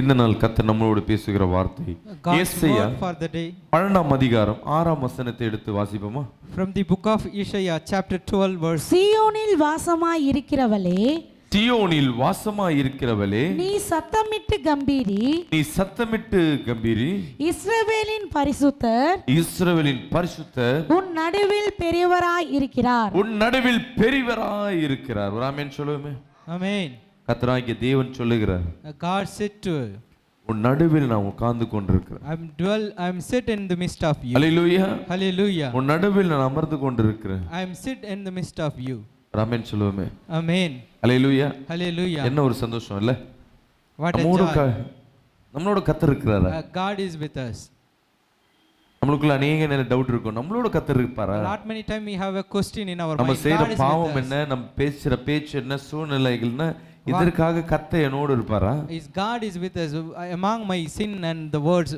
இந்த நாள் கர்த்தர் நம்மளோடு பேசுகிற வார்த்தை ஏசாயா 12ஆம் அதிகாரம் 6ஆம் வசனத்தை எடுத்து வாசிப்போமா? From the book of Isaiah chapter 12 verse. சீயோனில் வாசமாய் இருக்கிறவளே, சீயோனில் வாசமாய் இருக்கிறவளே, நீ சத்தமிட்டு கம்பீரி, நீ சத்தமிட்டு கம்பீரி. இஸ்ரவேலின் பரிசுத்தர், இஸ்ரவேலின் பரிசுத்தர் உன் நடுவில் பெரியவராய் இருக்கிறார். உன் நடுவில் பெரியவராய் இருக்கிறார். ஒரு ஆமென் சொல்லுவோமே. Amen. கர்த்தராகிய தேவன் சொல்லுகிறார், God said to her, உன் நடுவில் நான் உட்கார்ந்து கொண்டிருக்கிறேன். I am sit in the midst of you. Hallelujah. Hallelujah. உன் நடுவில் நான் அமர்ந்து கொண்டிருக்கிறேன். I am sit in the midst of you. ஆமென் சொல்லுவோமே. Amen. ஹல்லேலூயா. Hallelujah. என்ன ஒரு சந்தோஷம் இல்ல? What a joy. நம்மளோட கர்த்தர் இருக்கிறாரா? God is with us. நம்மளுக்குள்ள அநேக நேரம் டவுட் இருக்கும், நம்மளோட கர்த்தர் இருப்பாரா? Lot many time we have a question in our mind. நம்ம செய்யற பாவம் என்ன, நம்ம பேசுற பேச்சு என்ன, சூழ்நிலைகள்னா இதற்காக கர்த்தர் என்னோடு இருப்பாரா? Is God is with us among my sin and the words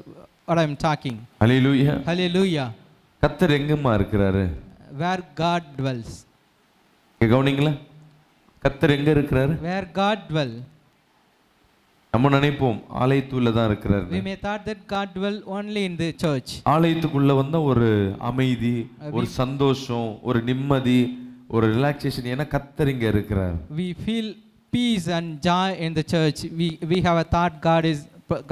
what I am talking. Hallelujah. Hallelujah. கர்த்தர் எங்கம்மா இருக்கிறாரு? Where God dwells. கவனிங்களா, கர்த்தர் எங்க இருக்கிறாரு? Where God dwell. நம்ம நினைப்போம் ஆலயத்துக்குள்ள தான் இருக்கிறாரு. We may thought that God dwell only in the church. ஆலயத்துக்குள்ள வந்தா ஒரு அமைதி, ஒரு சந்தோஷம், ஒரு நிம்மதி, ஒரு ரிலாக்ஸேஷன், ஏன்னா கர்த்தர் இங்க இருக்கிறார். We feel peace and joy in the church. We have a thought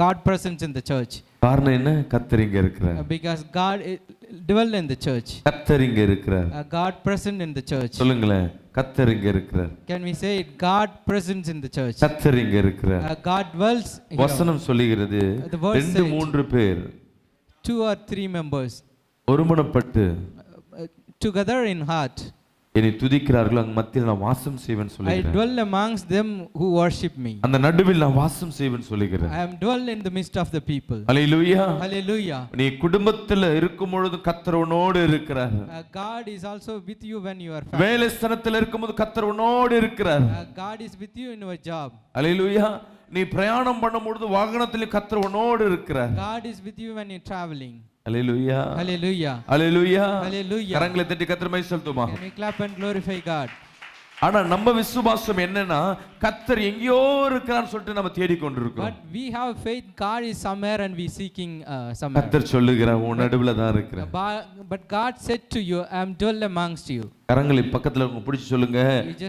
God presence in the church. காரணம் என்ன? கர்த்தர் இங்க இருக்கிறார். Because God dwell in the church. கர்த்தர் இங்க இருக்கிறார். God present in the church. சொல்லுங்களேன், கர்த்தர் இங்க இருக்கிறார். Can we say it? God presence in the church. கர்த்தர் இங்க இருக்கிறார். God dwells. வசனம் சொல்லுகிறது, 2-3 பேர் 2 or 3 members ஒருமனப்பட்டு together in heart என்னை துதிக்கிறார்களோ அங்க மத்தியில் நான் வாசம் செய்வேன் I சொல்லுகிறேன். dwell amongst them who worship me. அந்த நடுவில் நான் வாசம் செய்வேன் சொல்லுகிறேன். I am dwell in the midst of the people. Hallelujah. Hallelujah. நீ குடும்பத்தில் இருக்கும் பொழுது கர்த்தர் உன்னோடு இருக்கிறார். God is also with you when you are வேலை ஸ்தலத்தில் இருக்கும்போது கர்த்தர் உன்னோடு இருக்கிறார். God is with you in your job. ஹல்லேலூயா. நீ பிரயாணம் பண்ணும்போது வாகனத்தில் கர்த்தர் உன்னோடு இருக்கிறார். God is with you when you are traveling. Hallelujah. Hallelujah. Hallelujah. Hallelujah. கரங்களை தட்டி கர்த்தரை மைய செலுத்துமா. Can we clap and glorify God? ஆனா நம்ம விசுவாசம் என்னன்னா, கர்த்தர் எங்கேயோ இருக்கிறான்னு சொல்லிட்டு நம்ம தேடி கொண்டிருக்கோம். But we have faith God is somewhere and we seeking somewhere. கர்த்தர் சொல்லுகிறார், உன் நடுவுல தான் இருக்கிறேன். But God said to you, I am dwell amongst you. கரங்களை பக்கத்துல உங்க பிடிச்சு சொல்லுங்க,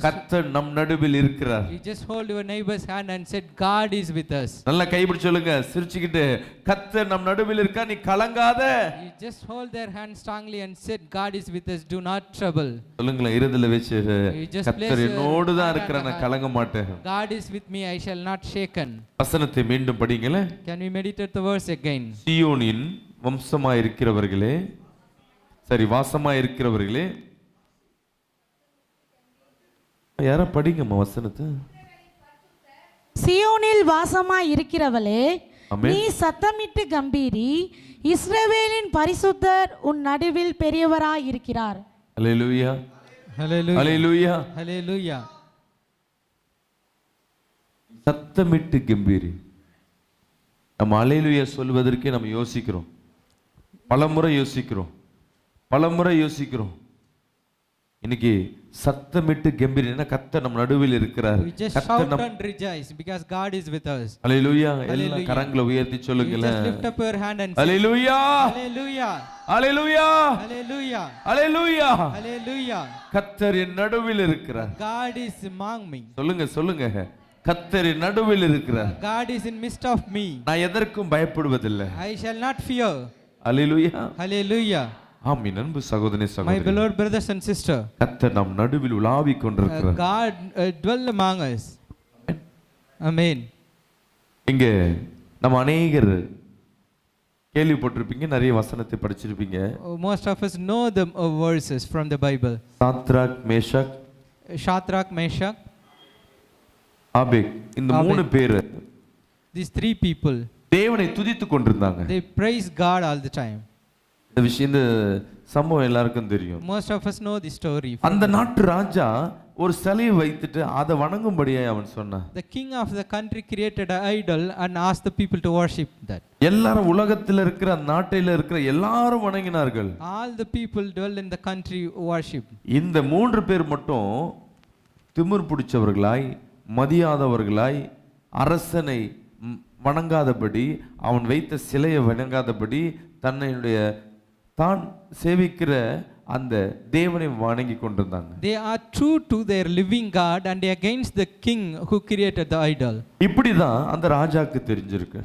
கர்த்தர் நம் நடுவில் இருக்கிறார். You just hold your neighbor's hand and said God is with us. நல்லா கை பிடிச்சு சொல்லுங்க சிரிச்சுக்கிட்டு, கர்த்தர் நம் நடுவில் இருக்கா, நீ கலங்காத. You just hold their hand strongly and said God is with us, do not trouble. சொல்லுங்களேன், இருதல வச்சு கர்த்தர் என்னோடு தான் இருக்கிறார், நான் கலங்க மாட்டேன். God is with me, I shall not shaken. வசனத்தை மீண்டும் படிங்களே. Can we meditate the verse again? சீயோனின் வம்சமாய் இருக்கிறவர்களே, சரி வாசமாய் இருக்கிறவர்களே, யாரா படிங்கம்மா வசனத்தை. சீயோனில் வாசமாய் இருக்கிறவளே, ஆமென். நீ சத்தமிட்டு கம்பீரி, இஸ்ரவேலின் பரிசுத்தர் உன் நடுவில் பெரியவராய் இருக்கிறார். ஹல்லேலூயா. Hallelujah. ஹல்லேலூயா. Hallelujah. சத்தமிட்டு கம்பீரி. நம்ம ஹல்லேலூயா சொல்வதற்கே நம்ம யோசிக்கிறோம், பலமுறை யோசிக்கிறோம். இன்னைக்கு சத்தமிட்டு கம்பீரினா கர்த்தர் நம்ம நடுவில் இருக்கிறார். We just shout and rejoice because God is with us. ஹல்லேலூயா. எல்லா கரங்களை உயர்த்தி சொல்லுங்களே. Just lift up your hand and say hallelujah. Hallelujah. Hallelujah. Hallelujah. Hallelujah. Hallelujah. கர்த்தர் என் நடுவில் இருக்கிறார். God is among me. சொல்லுங்க, கர்த்தர் என் நடுவில் இருக்கிறார். God is in midst of me. நான் எதற்கும் பயப்படுவதில்லை. I shall not fear. Hallelujah. Hallelujah. ஆமென். அன்பு சகோதரனே, My சகோதரி, beloved brothers and sisters, கர்த்தர் நம் நடுவில் உலாவிக் கொண்டிருக்கிறார். God dwell among us. Amen. இங்க நம்ம அநேகர் கேள்விப்பட்டிருப்பீங்க, நிறைய வசனத்தை படிச்சிருப்பீங்க. Most of us know the verses from the Bible. Shadrach, Meshach, Shadrach, Meshach, ஆபேக், இந்த 3 பேர் these 3 people, தேவனை துதித்துக் கொண்டிருந்தாங்க. they praise God all the time. இந்த சம்பவம் எல்லாருக்கும் தெரியும். Most of us know the story. அந்த நாட்டு ராஜா ஒரு சிலையை வைத்துட்டு அதை வணங்கும்படியே அவன் சொன்னான். The king of the country created an idol and asked the people to worship that. எல்லாரும் உலகத்தில் இருக்கிற நாட்டில இருக்கிற எல்லாரும் வணங்கினார்கள். All the people dwell in the country worship. இந்த 3 பேர் மட்டும் திமிர் பிடிச்சவர்களாய், மதியாதவர்களாய், அரசனை வணங்காதபடி, அவன் வைத்த சிலையை வணங்காதபடி, தன்னுடைய தான் சேவிக்கிற அந்த தேவனை வணங்கி கொண்டிருந்தாங்க. They are true to their living God and against the king who created the idol. இப்படிதான் அந்த ராஜாக்கு தெரிஞ்சிருக்கு.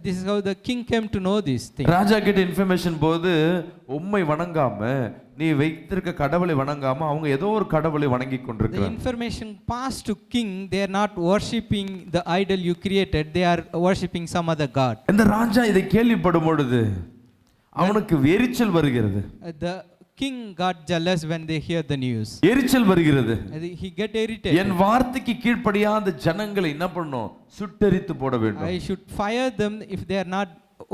This is how the king came to know this thing. ராஜா கிட்ட இன்ஃபர்மேஷன் போது உம்மை வணங்காம, நீ வைத்திருக்க கடவுளை வணங்காம அவங்க ஏதோ ஒரு கடவுளை வணங்கி The கொண்டிருக்கிறாங்க. information passed to king. They are not worshipping the idol you created. They are worshipping some other god. இந்த ராஜா இதை கேள்விப்படும் பொழுது அவனுக்கு எரிச்சல் வருகிறது. The king got jealous when they hear the news. எரிச்சல் வருகிறது. He get irritated. என் வார்த்தைக்கு கீழ்ப்படியாத ஜனங்களை என்ன பண்ணணும்? சுட்டெரித்து போட வேண்டும். I should fire them if they are not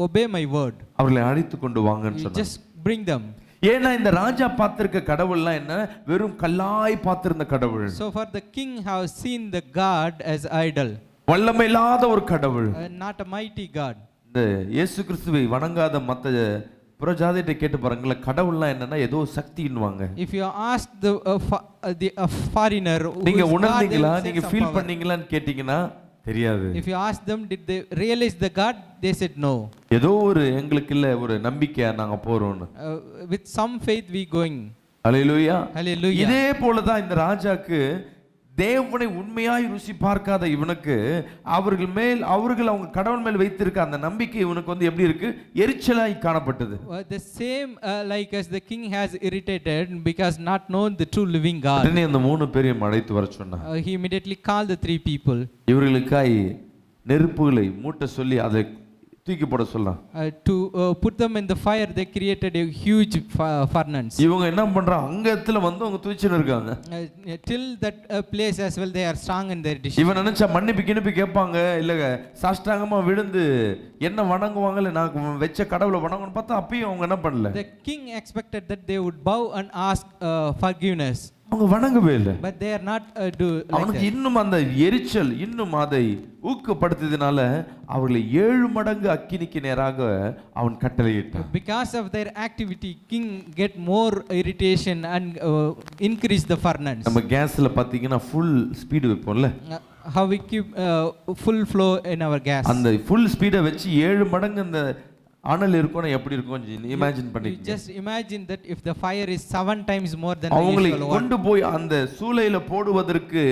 obey my word. அவர்களை அழைத்து கொண்டு வாங்கன்னு சொன்னார். Just bring them. ஏன்னா இந்த ராஜா பார்த்திருக்க கடவுள்லாம் என்ன? வெறும் கல்லாய் பார்த்திருந்த கடவுள். So for the king have seen the god as idol. வல்லமை இல்லாத ஒரு கடவுள். Not a mighty god. இந்த இயேசு கிறிஸ்துவை வணங்காத மத்த புறஜாதியிட்ட கேட்டு பாருங்களேன், கடவுள்லாம் என்னன்னா ஏதோ சக்தின்னுவாங்க. If you ask the foreigner, நீங்க உணர்ந்தீங்களா, நீங்க ஃபீல் பண்ணீங்களான்னு கேட்டீங்கன்னா தெரியாது. If you ask them, did they realize the God? They said no. ஏதோ ஒரு எங்களுக்கு இல்ல ஒரு நம்பிக்கை நாங்க போறோம்னு. With some faith we going. Hallelujah. Hallelujah. இதே போல தான் இந்த ராஜாக்கு தேவனை உண்மையாய் ருசி பார்க்காத இவனுக்கு அவர்கள் அவங்க கடவுள் மேல் வைத்திருக்க அந்த நம்பிக்கை இவனுக்கு வந்து எப்படி இருக்கு? எரிச்சலாய் காணப்பட்டது. The same like as the king has irritated because not known the true living God. உடனே அந்த மூணு பேரையும் அழைத்து வர சொன்னான். He immediately called the three people. இவர்களுக்காய் நெருப்புகளை மூட்ட சொல்லி அதை தூக்கி போட சொல்லலாம். To put them in the fire, they created a huge furnace. இவங்க என்ன பண்றாங்க? அங்கத்துல வந்து அவங்க தூச்சின்னு இருக்காங்க. Till that place as well they are strong in their decision. இவன் நினைச்சா மன்னிப்பு கேட்பாங்க, இல்ல சாஷ்டாங்கமா விழுந்து என்ன வணங்குவாங்க, இல்ல நான் வெச்ச கடவுளை வணங்கணும்னு பார்த்தா அப்பயும் அவங்க என்ன பண்ணல. The king expected that they would bow and ask forgiveness. அவங்க வணங்கவே இல்லை. But they are not do like அவனுக்கு that. இன்னும் அந்த எரிச்சல் இன்னும் அதை ஊக்கப்படுத்தியதனால அவர்களை 7 மடங்கு அக்கினிக்கு நேராக அவன் கட்டளையிட்டான். Because of their activity, king get more irritation and increase the furnace. நம்ம கேஸ்ல பாத்தீங்கன்னா ஃபுல் ஸ்பீடு வைப்போம்ல. How we keep full flow in our gas. அந்த ஃபுல் ஸ்பீடை வச்சு 7 மடங்கு அந்த அனல் இருக்கும்னா எப்படி இருக்கும் இமேஜின் பண்ணிக்கங்க. Just imagine that if the fire is 7 times more than அவங்களை the usual one. கொண்டு போய் அந்த சூளையில போடுவதற்கு,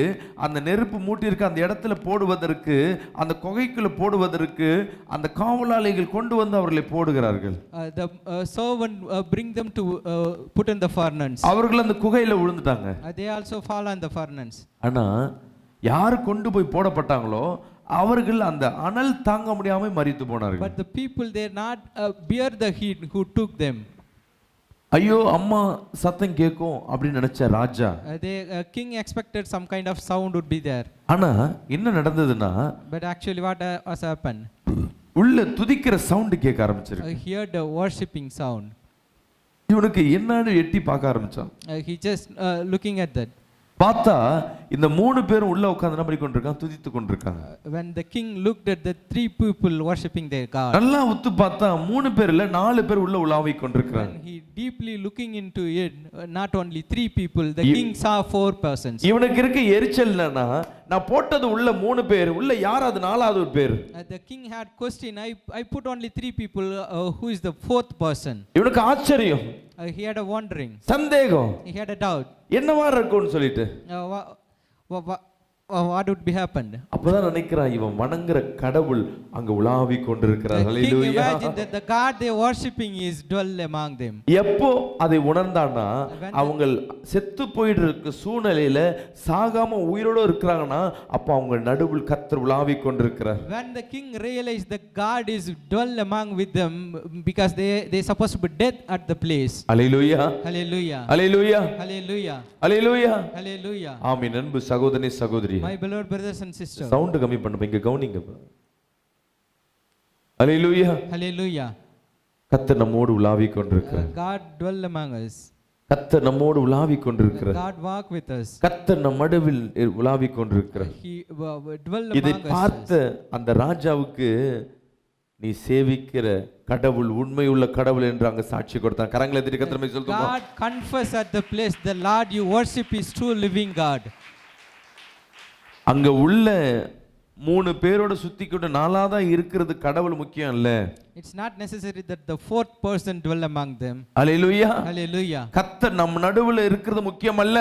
அந்த நெருப்பு மூட்டி இருக்க அந்த இடத்துல போடுவதற்கு, அந்த குகைக்குள்ள போடுவதற்கு அந்த காவலாளிகள் கொண்டு வந்து அவர்களை போடுகிறார்கள். The servant bring them to put in the furnace. அவர்கள் அந்த குகையில விழுந்துட்டாங்க. They also fall on the furnace. ஆனா யார் கொண்டு போய் போடப்பட்டாங்களோ அவர்கள் அந்த அனல் தாங்க முடியாம மரித்து போனார்கள். But the people they not bear the heat who took them. ஐயோ அம்மா சத்தம் கேட்கும் அப்படி நினைச்ச ராஜா. The king expected some kind of sound would be there. ஆனா என்ன நடந்ததுன்னா, But actually what has happened? உள்ள துதிக்கிற சவுண்ட் கேட்க ஆரம்பிச்சிருக்கு. He heard the worshipping sound. இவனுக்கு என்னன்னு எட்டி பார்க்க ஆரம்பிச்சான். He just looking at that. பார்த்தா இந்த 3 பேரும் உள்ள உட்கார்ந்து என்ன பண்ணி கொண்டிருக்காங்க? துதித்து கொண்டிருக்காங்க. When the king looked at the 3 people worshipping their God. நல்லா உத்து பார்த்தா 3 பேர் இல்ல 4 பேர் உள்ள உலாவி கொண்டிருக்காங்க. When he deeply looking into it, not only 3 people, the king saw 4 persons. இவனுக்கு இருக்க எரிச்சல் என்னன்னா, நான் போட்டது உள்ள 3 பேர், உள்ள யாராவது 4வது ஒரு பேர். The king had question, I put only 3 people, who is the 4th person? இவனுக்கு ஆச்சரியம். He had a wondering. சந்தேகம். He had a doubt. என்னவா இருக்கும்னு சொல்லிட்டு. What would be happened? அப்பதான் நினைக்கிறான், இவன் வணங்குற கடவுள் அங்க உலாவி கொண்டிருக்கிறார். The king imagined that the God they worshipping is dwell among them. எப்போ அதை உணர்ந்தானா, அவங்க செத்து போயிட்டு இருக்க சூழ்நிலையில சாகாம உயிரோட இருக்கிறாங்கன்னா அப்ப அவங்க நடுவில் கர்த்தர் உலாவி கொண்டிருக்கிறார். When the king realized that God is dwell among with them because they supposed to be dead at the place. Hallelujah. Hallelujah. Hallelujah. Hallelujah. Hallelujah. Hallelujah. ஆமென். அன்பு சகோதரனே சகோதரி, My beloved brothers and sisters. Sound கம்மி பண்ணுங்க, இங்க கவனிங்க. அல்லேலூயா. Hallelujah. கர்த்தர் நம்மோடு உலாவி கொண்டிருக்கிறார். God dwell among us. கர்த்தர் நம்மோடு உலாவி கொண்டிருக்கிறார். God walk with us. கர்த்தர் நம் நடுவில் உலாவி கொண்டிருக்கிறார். He dwell இதை among us. பார்த்த அந்த ராஜாவுக்கு நீ சேவிக்கிற கடவுள் உண்மையுள்ள கடவுள் என்று அங்க சாட்சி கொடுத்தான். கரங்களை தட்டி கர்த்தரை சொல்லுங்க. God confess at the place the Lord you worship is true living God. அங்க உள்ள 3 பேரோட சுத்திக்கிட்டு நாலாவதா இருக்கிறது கடவுள் முக்கியம் இல்ல. It's not necessary that the fourth person dwell among them. Hallelujah. Hallelujah. கர்த்தர் நம் நடுவுல இருக்கிறது முக்கியம் அல்ல.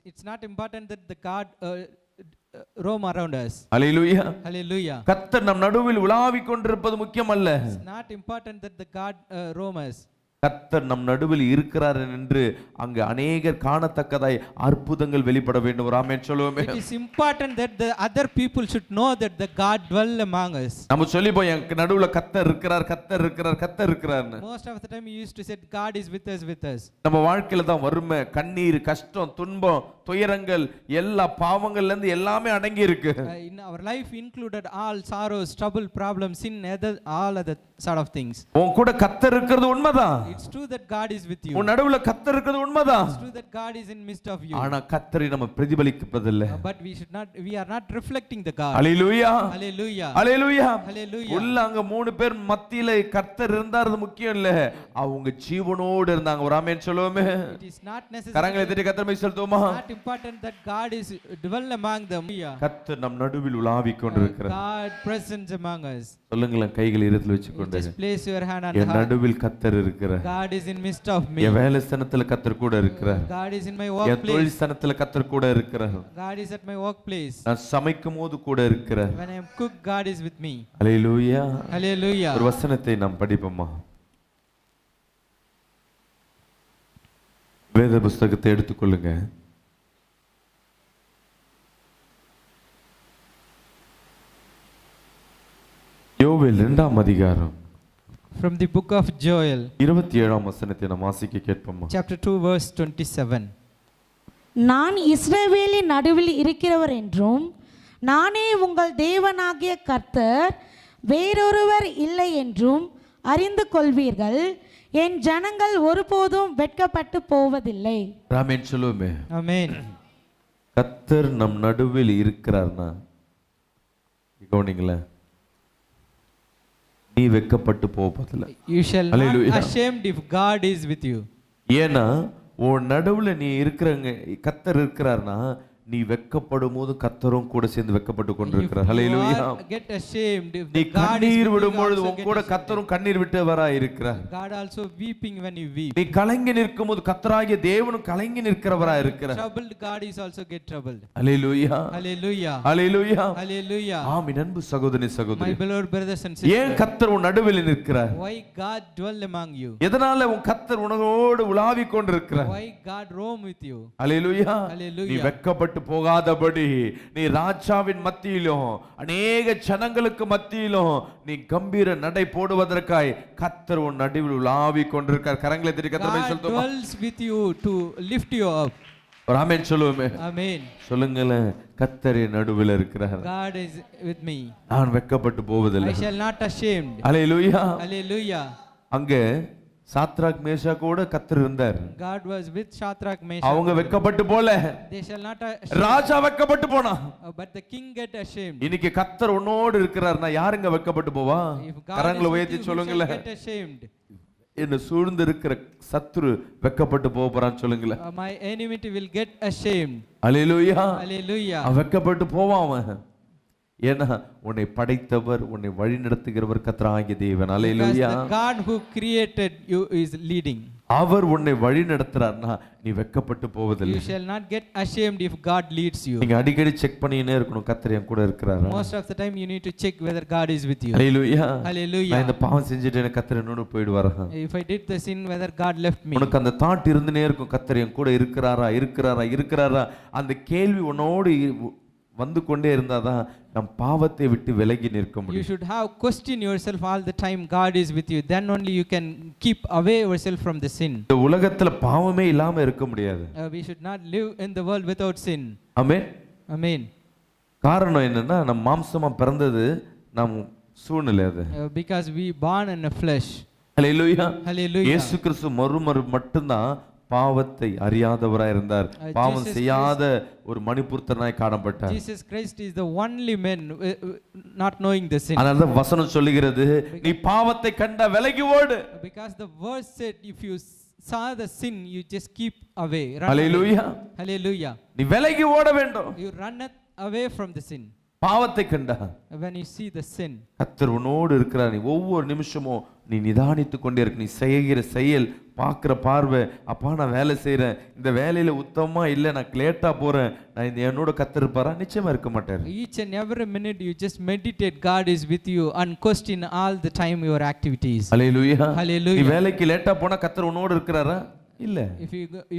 It's not important that the God roam around us. Hallelujah. Hallelujah. கர்த்தர் நம் நடுவில் உலாவிக் கொண்டிருப்பது முக்கியம் அல்ல. It's not important that the God roam us. கர்த்தர் நம் நடுவில் இருக்கிறார் என்று அங்கு அநேகர் காணத்தக்கதாய் அற்புதங்கள் வெளிப்பட வேண்டும். ஆமென் சொல்லுவோமே. It is important that the other people should know that the God dwell among us. நம்ம சொல்லி போய் எங்க நடுவுல கர்த்தர் இருக்கிறார், கர்த்தர் இருக்கிறார், கர்த்தர் இருக்கிறார்னு. Most of the time you used to say God is with us. நம்ம வாழ்க்கையில தான் வறுமை, கண்ணீர், கஷ்டம், துன்பம், துயரங்கள், எல்லா பாவங்கள்ல இருந்து எல்லாமே அடங்கி இருக்கு. In our life included all sorrows, trouble, problems, sin, all other sort of things. உன் கூட கர்த்தர் இருக்கிறது உண்மைதான். It's true that God is with you. உன் நடுவுல கர்த்தர் இருக்கிறது உண்மைதான். It's true that God is in midst of you. ஆனா கர்த்தரை நம்ம பிரதிபலிப்பதில்லை. But we are not reflecting the God. Hallelujah. Hallelujah. Hallelujah. Hallelujah. உள்ள அங்க 3 பேர் மத்தியில கர்த்தர் இருந்தார் முக்கியம் இல்ல, அவங்க ஜீவனோடு இருந்தாங்க. ஒரு ஆமென் சொல்லுவோமே. It is not necessary. கரங்களை தட்டி கர்த்தரை மெய் சொல்லுவோமா. Not important that God is dwell among them. கர்த்தர் நம் நடுவில் உலாவிக் கொண்டிருக்கிறார். God present among us. சொல்லுங்களேன், கைகளை இதயத்தில் வச்சுக்கொண்டு. Just place your hand on the N heart. நடுவில் கர்த்தர் இருக்கிறார். God is in midst of me. என் வேலை ஸ்தலத்துல கர்த்தர் கூட இருக்கிறார். God is in my N workplace. தொழில் ஸ்தலத்துல கர்த்தர் கூட இருக்கிறார். God is at my workplace. நான் சமைக்கும் போது கூட இருக்கிறார். When I am cook, God is with me. Hallelujah. Hallelujah. ஒரு வசனத்தை நாம் படிப்போமா? வேத புஸ்தகத்தை எடுத்துக்கொள்ளுங்க. யோவேல் 2ஆம் அதிகாரம் From the book of Joel, 27ஆம் வசனத்தை நாம் வாசிக்க கேட்போமா? chapter 2 verse 27. நான் இஸ்ரவேலின் நடுவில் இருக்கிறவர் என்றும் நானே உங்கள் தேவனாகிய கர்த்தர், வேறொருவர் இல்லை என்றும் அறிந்து கொள்வீர்கள். என் ஜனங்கள் ஒருபோதும் வெட்கப்பட்டு போவதில்லை. ஆமென் சொல்லுவோமே. Amen. கர்த்தர் நம் நடுவில் இருக்கிறார்னா கவனிங்களேன், நீ வெட்கப்பட்டு போவதில்லை. You shall not Hallelujah. ashamed if God is with you. ஏன்னா உன் நடுவுல நீ இருக்கிறங்க கர்த்தர் இருக்கிறார்னா நீ வெட்கப்படும் போது கர்த்தரும் கூட சேர்ந்து வெட்கப்பட்டு கொண்டிருக்கிறார். ஹல்லேலூயா. Get ashamed if நீ the God is கண்ணீர் with you, விடும் பொழுது also உன் get கூட ashamed. கர்த்தரும் கண்ணீர் விட்டவராய் இருக்கிறார். God also weeping when you weep. நீ கலங்கி நிற்கும் போது கர்த்தராகிய தேவனும் கலங்கி நிற்கிறவராய் இருக்கிறார். Troubled God is also get troubled. Hallelujah. Hallelujah. Hallelujah. Hallelujah. ஆமென். அன்பு சகோதரி My சகோதரி, beloved brothers and sisters, ஏன் கர்த்தர் உன் நடுவில் நிற்கிறார்? why God dwell among you? எதனால உன் கர்த்தர் உனவோடு உலாவிக் கொண்டிருக்கிறார்? Why God roam with you? Hallelujah. Hallelujah. நீ வெட்கப்பட்டு போகாதபடி நீ ராஜாவின் மத்தியிலும் அநேக ஜனங்களுக்கு மத்தியிலும் நீ கம்பீர நடை போடுவதற்காய் கர்த்தர் உன் நடுவில் உலாவிக் கொண்டிருக்கிறார். கரங்களை தட்டி கர்த்தரை God சொல்லுமா? dwells with you to lift you up. ஒரு ஆமென் சொல்லுவோமே. Amen. சொல்லுங்களேன், கர்த்தர் என் நடுவில் இருக்கிறார். God is with me. நான் வெட்கப்பட்டு போவதில்லை. I shall not ashamed. Hallelujah. Hallelujah. அங்கே சாத்ராக் மேஷாக்கோட கர்த்தர் இருந்தார். God was with Shadrach, Meshach. அவங்க வெட்கப்பட்டு போல, They shall not ராஜா வெட்கப்பட்டு போனா. but the king get ashamed. இன்னைக்கு கர்த்தர் உன்னோடு இருக்கிறார்னா யாருங்க வெட்கப்பட்டு போவா? If God கரங்களை is with உயர்த்தி you, who சொல்லுங்களேன். shall get ashamed? என்ன சூழ்ந்து இருக்கிற சத்துரு வெட்கப்பட்டு போறான்னு சொல்லுங்களேன். My enemy will get ashamed. Hallelujah. Hallelujah. அவன் வெட்கப்பட்டு போவான் அவன். ஏன்னா உன்னை படைத்தவர், உன்னை வழிநடத்துகிறவர் கர்த்தராகிய தேவன். Because hallelujah. the God who created you is leading. அவர் உன்னை வழி நடத்துறார்னா நீ வெட்கப்பட்டு போவதில்லை. You shall not get ashamed if God leads you. நீங்க அடிக்கடி செக் பண்ணினே இருக்கணும், கர்த்தர் என் கூட இருக்கிறாரா? Most of the time you need to check whether God is with you. Hallelujah. Hallelujah. நான் இந்த பாவம் செஞ்சுட்டேன், கர்த்தர் என்னோட போயிடுவாரா? If I did the sin, whether God left me. உனக்கு அந்த தாட் இருந்துனே இருக்கும், கர்த்தர் என் கூட இருக்கிறாரா இருக்கிறாரா இருக்கிறாரா? அந்த கேள்வி உன்னோடு வந்து கொண்டே இருந்தாதான் நம் பாவத்தை விட்டு விலகி நிற்க You முடியும். should have question yourself all the time. God is with you. Then only you can keep away yourself from the sin. இந்த உலகத்துல பாவமே இல்லாம இருக்க முடியாது. We should not live in the world without sin. Amen. Amen. காரணம் என்னன்னா நம்ம மாம்சமா பிறந்தது நம் சூழ்நிலை அது. Because we born in a flesh. Hallelujah. Hallelujah. இயேசு கிறிஸ்து மறுமறு மட்டும்தான் பாவத்தை அறியாதவராய் இருந்தார். பாவம் செய்யாத ஒரு மணிபுர்த்தனாய் காணப்பட்டார். Jesus Christ is the only man not knowing the sin. அதனால தான் வசனம் சொல்லுகிறது, நீ பாவத்தை கண்ட விலகி ஓடு. Because the verse said, if you saw the sin, you just keep away. Hallelujah. Hallelujah. நீ விலகி ஓட வேண்டும். You run away from the sin. பாவத்தை கண்டா, when you see the sin, கர்த்தர் உன்னோடு இருக்கிறார். நீ ஒவ்வொரு நிமிஷமும் நீ நிதானித்து கொண்டே இருக்க. நீ செய்கிற செயல், பார்க்குற பார்வை, அப்பா நான் வேலை செய்கிறேன், இந்த வேலையில உத்தமமா இல்லை, நான் லேட்டா போறேன், நான் இந்த என்னோட கர்த்தர் இருப்பாரா? நிச்சயமா இருக்க மாட்டார். each and every minute you just meditate God is with you and question all the time your activities. ஹல்லேலூயா. நீ Hallelujah. வேலைக்கு லேட்டா போனா கர்த்தர் உன்னோடு இருக்கிறாரா? இல்ல.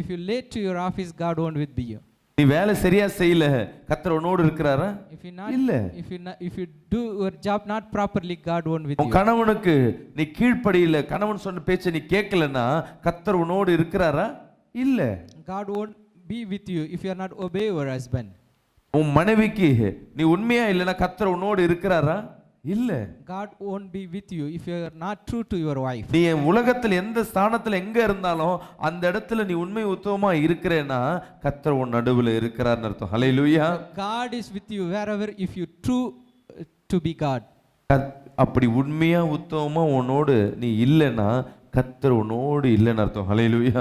If you late to your office, God won't with you. நீ வேலை சரியா செய்யல, கர்த்தர் உன்னோடு இருக்கிறாரா? இல்ல. If you do your job not properly, God won't with உன் you. கணவனுக்கு நீ கீழ்ப்படியில, கணவன் சொன்ன பேச்சை நீ கேட்கலன்னா கர்த்தர் உன்னோடு இருக்கிறாரா? இல்ல. God won't be with you if you are not obey your husband. உன் மனைவிக்கு நீ உண்மையா இல்லைன்னா கர்த்தர் உன்னோடு இருக்கிறாரா? இல்ல. God won't be with you if you are not true to your wife. நீ உலகத்துல எந்த ஸ்தானத்துல எங்க இருந்தாலும் அந்த இடத்துல நீ உண்மை உத்தமமா இருக்கிறேன்னா கர்த்தர் உன் நடுவுல இருக்கிறார்னு அர்த்தம். ஹல்லேலூயா. God is with you wherever if you true to be God. அப்படி உண்மையா உத்தமமா உன்னோடு நீ இல்லைன்னா கர்த்தர் உன்னோடு இல்லைன்னு அர்த்தம். ஹல்லேலூயா.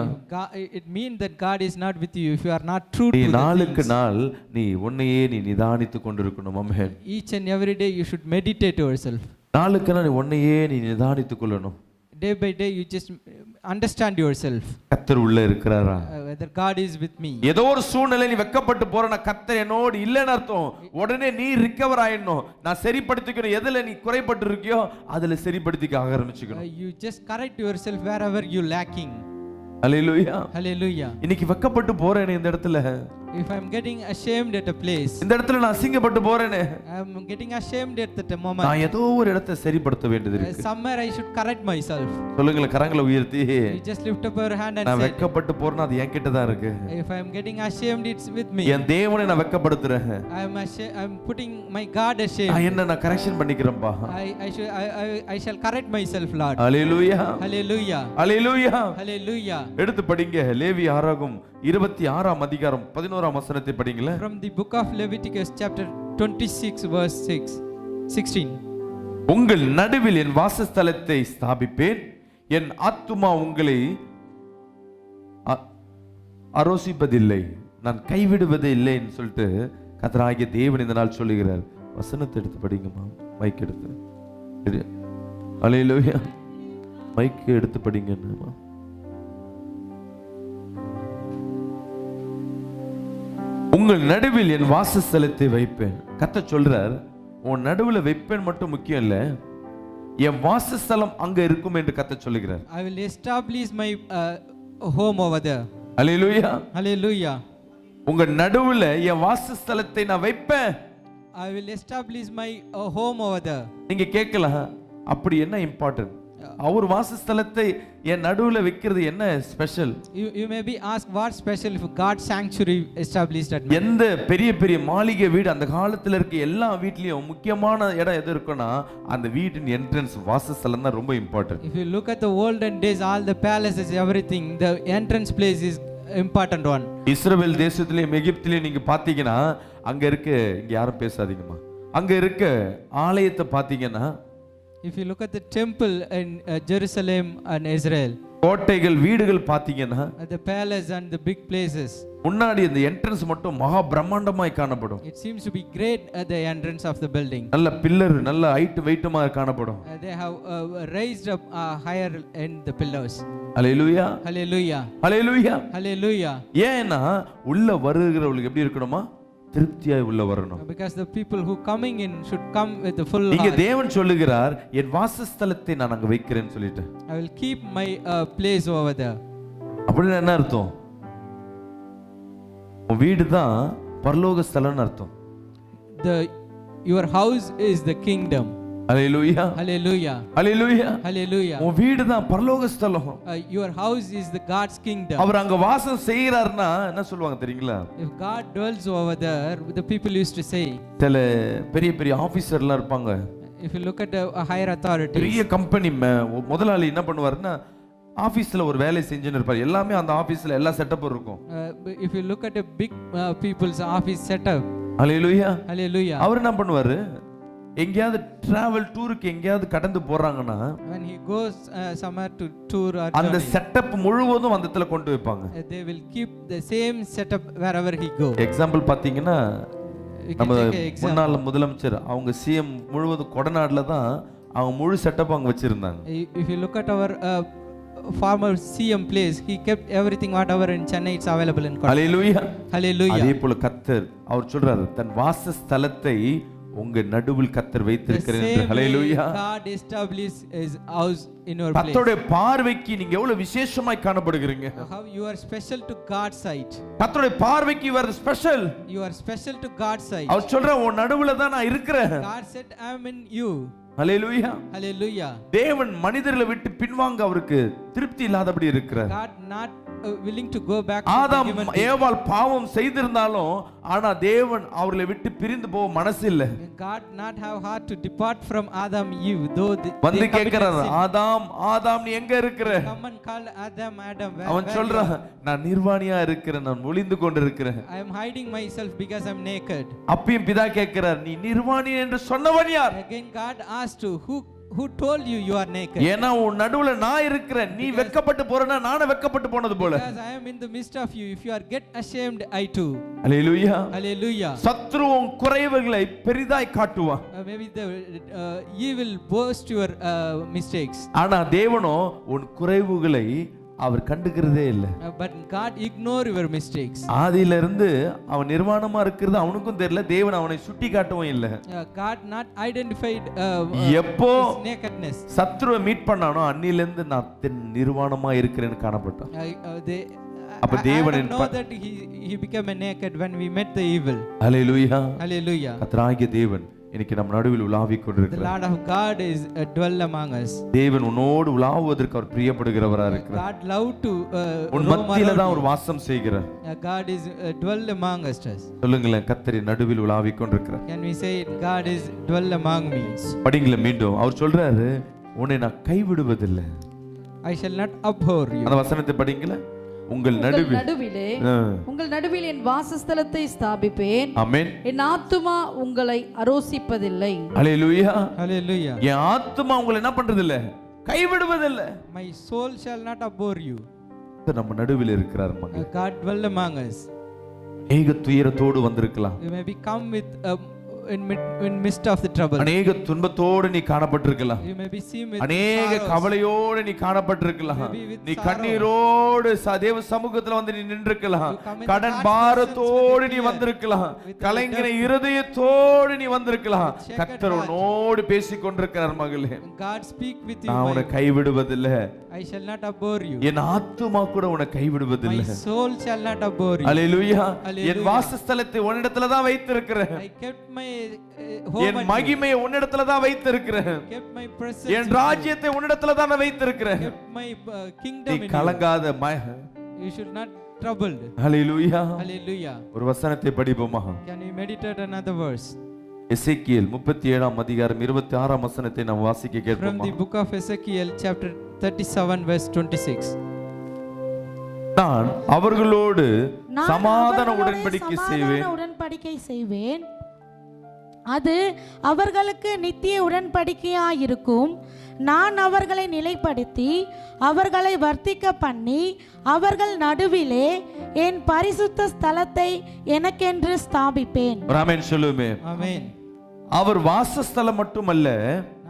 It means that God is not with you if you are not true நீ to the நாளுக்கு things. நாள் நீ உன்னையே நீ நிதானித்து கொண்டிருக்கணும். ஆமென். Each and every day you should meditate yourself. நாளுக்கு நாள் நீ உன்னையே நீ நிதானித்து கொள்ளணும். Day by day you just understand yourself, கர்த்தர் உள்ள இருக்கிறாரா? whether God is with me. ஏதோ ஒரு சூழ்நிலை நீ வெக்கப்பட்டு போறனா கர்த்தர் என்னோடு இல்லைன்னு அர்த்தம். உடனே நீ ரிகவர் ஆயிடணும். நான் சரிப்படுத்திக்கணும். எதுல நீ குறைபட்டு இருக்கியோ அதுல சரிப்படுத்திக்க ஆரம்பிச்சுக்கணும். You just correct yourself wherever you lacking. Hallelujah. Hallelujah. இன்னைக்கு வெக்கப்பட்டு போறேனே இந்த இடத்துல, If I'm getting ashamed at a place, இந்த இடத்துல நான் அசிங்கப்பட்டு போறேனே, I'm getting ashamed at that moment. நான் ஏதோ ஒரு இடத்தை சரிப்படுத்த வேண்டியது இருக்கு. Somewhere I should correct myself. சொல்லுங்களேன், கரங்களை உயர்த்தி. You just lift up your hand and நான் say, வெக்கப்பட்டு போறேன்னா அது என்கிட்ட தான் இருக்கு. if I'm getting ashamed, it's with me. என் தேவனை நான் வெக்கப்படுத்துறேன். I'm putting my God ashamed. நான் என்ன நான் correction பண்ணிக்கிறேன்பா. I shall correct myself, Lord. Hallelujah. Hallelujah. Hallelujah. Hallelujah. எடுத்து படிங்க. லேவி ஆறாகும் 26ஆம் அதிகாரம் 11ஆம் வசனத்தை படிங்களே. From the book of Leviticus chapter 26 verse 16. உங்கள் நடுவில் என் வாசஸ்தலத்தை ஸ்தாபிப்பேன், என் ஆத்துமா உங்களை அரோசிப்பதில்லை, நான் கைவிடுவதே இல்லைன்னு சொல்லிட்டு கர்த்தராகிய தேவன் இந்த நாள் சொல்லுகிறார். வசனத்தை எடுத்து படிங்கம்மா, மைக் எடுத்து. ஹல்லேலூயா. மைக் எடுத்து படிங்கம்மா. உங்கள் நடுவில் என் வாசஸ்தலத்தை வைப்பேன். கர்த்தர் சொல்றார், உன் நடுவுல வைப்பேன் மட்டும் முக்கியம் இல்ல, என் வாசஸ்தலம் அங்க இருக்கும் என்று கர்த்தர் சொல்லுகிறார். I will establish my home over there. Hallelujah. Hallelujah. உங்க நடுவுல என் வாசஸ்தலத்தை நான் வைப்பேன். I will establish my home over there. நீங்க கேட்கலாம், அப்படி என்ன இம்பார்ட்டன்ட்? அவர் வாசஸ்தலத்தை என் நடுவுல வைக்கிறது என்ன special? You may be asked what special if God sanctuary established at me. எந்த பெரிய பெரிய மாளிகை வீடு அந்த காலத்துல இருக்க எல்லா வீட்லயும் முக்கியமான இடம் எது இருக்குன்னா அந்த வீட்டின் என்ட்ரன்ஸ் வாசஸ்தலம் தான் ரொம்ப important. If you look at the olden days, all the palaces, everything, the entrance place is important one. இஸ்ரவேல் தேசத்திலேயும் எகிப்திலேயும் நீங்க பாத்தீங்கன்னா அங்க இருக்க, இங்க யாரும் பேசாதீங்கம்மா, அங்க இருக்க ஆலயத்தை பாத்தீங்கன்னா, If you look at the temple in Jerusalem and Israel, கோட்டைகள் வீடுகள் பாத்தீங்கன்னா, the palace and the big places, முன்னாடி இந்த என்ட்ரன்ஸ் மட்டும் மகா பிரம்மாண்டமாய் காணப்படும். it seems to be great at the entrance of the building. நல்ல பில்லர், நல்ல ஹைட் வெயிட்டமா காணப்படும். They have raised up higher in the pillars. Hallelujah. Hallelujah. Hallelujah. Hallelujah. ஏன்னா உள்ள வருகிறவங்களுக்கு எப்படி இருக்கணுமா? திருப்தியாய் உள்ள வரணும். Because the people who coming in should come with the full இங்க heart. தேவன் சொல்லுகிறார், என் வாசஸ்தலத்தை நான் அங்க வைக்கிறேன்னு சொல்லிட்டு. I will keep my place over there. அப்படின்னு என்ன அர்த்தம்? உன் வீடு தான் பரலோக ஸ்தலம்னு அர்த்தம். Your house is the kingdom. Hallelujah. Hallelujah. Hallelujah. Hallelujah. உன் வீடு தான் பரலோக ஸ்தலம். Your house is the God's kingdom. அவர் அங்க வாசம் செய்யறாருன்னா என்ன சொல்லுவாங்க தெரியுங்களா? If God dwells over there, the people used to say, சில பெரிய பெரிய ஆபீசர்லாம் இருப்பாங்க. if you look at a higher authority, பெரிய கம்பெனி முதலாளி என்ன பண்ணுவாருன்னா ஆபீஸ்ல ஒரு வேலை செஞ்சுன்னு இருப்பார். எல்லாமே அந்த ஆபீஸ்ல எல்லா செட்டப்பும் இருக்கும். if you look at a big people's office setup, hallelujah. hallelujah, அவர் என்ன பண்ணுவாரு, எங்கயாவது டிராவல் டூருக்கு எங்கயாவது கடந்து போறாங்கன்னா when he goes somewhere to tour or அந்த journey, செட்டப் முழுவதும் அந்த இடத்துல கொண்டு வைப்பாங்க. they will keep the same setup wherever he go. Example பாத்தீங்கன்னா We can நம்ம take an example. முன்னாள் முதலமைச்சர் அவங்க சிஎம் முழுவதும் கொடநாடுல தான் அவங்க முழு செட்டப் அங்க வச்சிருந்தாங்க. If you look at our former CM place, he kept everything whatever in Chennai it's available in Kolkata. Hallelujah. Hallelujah. அதே போல கர்த்தர் அவர் சொல்றாரு தன் வாசஸ்தலத்தை உங்க நடுவில் கர்த்தர் The வைத்திருக்கிறேன் same என்று. way hallelujah. God established His house in your place. கர்த்தருடைய பார்வைக்கு நீங்க எவ்வளவு விசேஷமாய் காணப்படுகிறீங்க. How you are special to God's sight. கர்த்தருடைய பார்வைக்கு you are special. You are special to God's sight. அவர் சொல்ற உன் நடுவுல தான் நான் இருக்கிறேன். God said, I am in you. Hallelujah. Hallelujah. தேவன் மனிதர்களை விட்டு பின்வாங்க அவருக்கு திருப்தி இல்லாதபடி இருக்கிறார். God not willing to go back to the Adam given people. ஏவாள் பாவம் செய்திருந்தாலும் ஆனா தேவன் அவர்களை விட்டு பிரிந்து போக மனசு இல்ல. God not have heart to depart from Adam Eve though they வந்து committed கேக்குறாரு sin. ஆதாம் ஆதாம் நீ எங்க இருக்கிற? Come and call Adam, அவன் where சொல்றான் நான் நிர்வாணியா இருக்கிறேன், நான் ஒளிந்து கொண்டிருக்கிறேன். I am hiding myself because I am naked. அப்பயும் பிதா கேட்கிறார் நீ நிர்வாணி என்று சொன்னவன் யார்? Again God asked to who told you you are naked? ஏன்னா உன் நடுவுல நான் இருக்கிறேன், நீ வெட்கப்பட்டு போறனா நானும் வெட்கப்பட்டு போனது போல. Because I am in the midst of you. If you are get ashamed, I too. Hallelujah. Hallelujah. சத்ரு உன் குறைவுகளை பெரிதாய் காட்டுவான். Maybe the evil boast your mistakes. ஆனா தேவனோ உன் குறைவுகளை அவர் கண்டுக்கிறதே இல்லை. But God ignore your mistakes. ஆதியில இருந்து அவன் நிர்வாணமா இருக்கிறது அவனுக்கும் தெரியல, தேவன் அவனை சுட்டி காட்டவும் இல்லை. God not identified எப்போ his nakedness. சத்ருவை மீட் பண்ணானோ அன்னில இருந்து நான் நிர்வாணமா இருக்கிறேன்னு காணப்பட்டான். அப்ப தேவன் know that he became a naked when we met the evil. Hallelujah. Hallelujah. கர்த்தராகிய தேவன் இன்னைக்கு நம்ம நடுவில் உலாவிக் The கொண்டிருக்கிறார். Lord of God is dwell among us. தேவன் உன்னோடு உலாவுவதற்கு அவர் பிரியப்படுகிறவரா இருக்கிறார். God love to உன் மத்தியில தான் ஒரு வாசம் செய்கிறார். God is dwell among us. சொல்லுங்களேன் கர்த்தர் நடுவில் உலாவிக் கொண்டிருக்கிறார். Can we say God is dwell among me? படிங்கள மீண்டும் அவர் சொல்றாரு உன்னை நான் கைவிடுவதில்லை. I shall not abhor you. அந்த வசனத்தை படிங்கள உங்கள் நடுவிலே உங்கள் நடுவில் என் வாசஸ்தலத்தை ஸ்தாபிப்பேன். ஆமென். என் ஆத்துமா உங்களை அரோசிப்பதில்லை. ஹல்லேலூயா. Hallelujah. என் ஆத்துமா உங்களை என்ன பண்றது இல்ல, கைவிடுவதில்லை. My soul shall not abhor you. நம்ம நடுவில் இருக்கிறார் மகன். God dwell among us. ஏக துயரத்தோடு வந்திருக்கலாம். You may be come with in midst of the trouble. அநேக துன்பத்தோடு நீ காணப்பட்டிருக்கலாம். You may be seen with அநேக sorrows. கவலையோடு நீ காணப்பட்டிருக்கலாம். Maybe with நீ sorrow. கண்ணீரோடு தேவ சமூகத்துல வந்து நீ நின்றிருக்கலாம். You come in கடன் heart பாரத்தோடு with நீ fear. வந்திருக்கலாம். With கலங்கின the இருதயத்தோடு நீ வந்திருக்கலாம். With shattered கர்த்தர் heart. உன்னோடு பேசிக் கொண்டிருக்கிறார் மகளே. God speak with you. நான் உன்னை கைவிடுவதில்லை. I shall not abhor you. என் ஆத்துமா கூட உன்னை கைவிடுவதில்லை. My soul shall not abhor you. Hallelujah. Hallelujah. என் வாசஸ்தலத்தை உன்னிடத்துல தான் வைத்திருக்கிறேன். I kept my home N at you. மகிமையை உன்னிடத்துல தான் வைத்திருக்கிறேன். Kept my presence. N with you. ராஜ்யத்தை உன்னிடத்துல தான் நான் வைத்திருக்கிறேன். Kept my kingdom நீ in you. கலங்காத You should not troubled. Hallelujah. Hallelujah. ஒரு வசனத்தை படிப்போமா? Can we meditate another verse? எசேக்கியேல் 37 அதிகாரம் 26 வசனத்தை நாம் வாசிக்க From கேட்போமா? the book of Ezekiel chapter 37 verse 26. நான் அவர்களோடு நான் சமாதான அவர்களோடு உடன்படிக்கை சமாதான செய்வேன். உடன்படிக்கை செய்வேன். அது அவர்களுக்கு நித்திய உடன்படிக்கையாயிருக்கும். நான் அவர்களை நிலைப்படுத்தி அவர்களை வர்த்திக்க பண்ணி அவர்கள் நடுவிலே என் பரிசுத்த ஸ்தலத்தை எனக்கென்று ஸ்தாபிப்பேன். ஆமென் சொல்லுமே. Amen. அவர் வாசஸ்தலம் மட்டுமல்ல,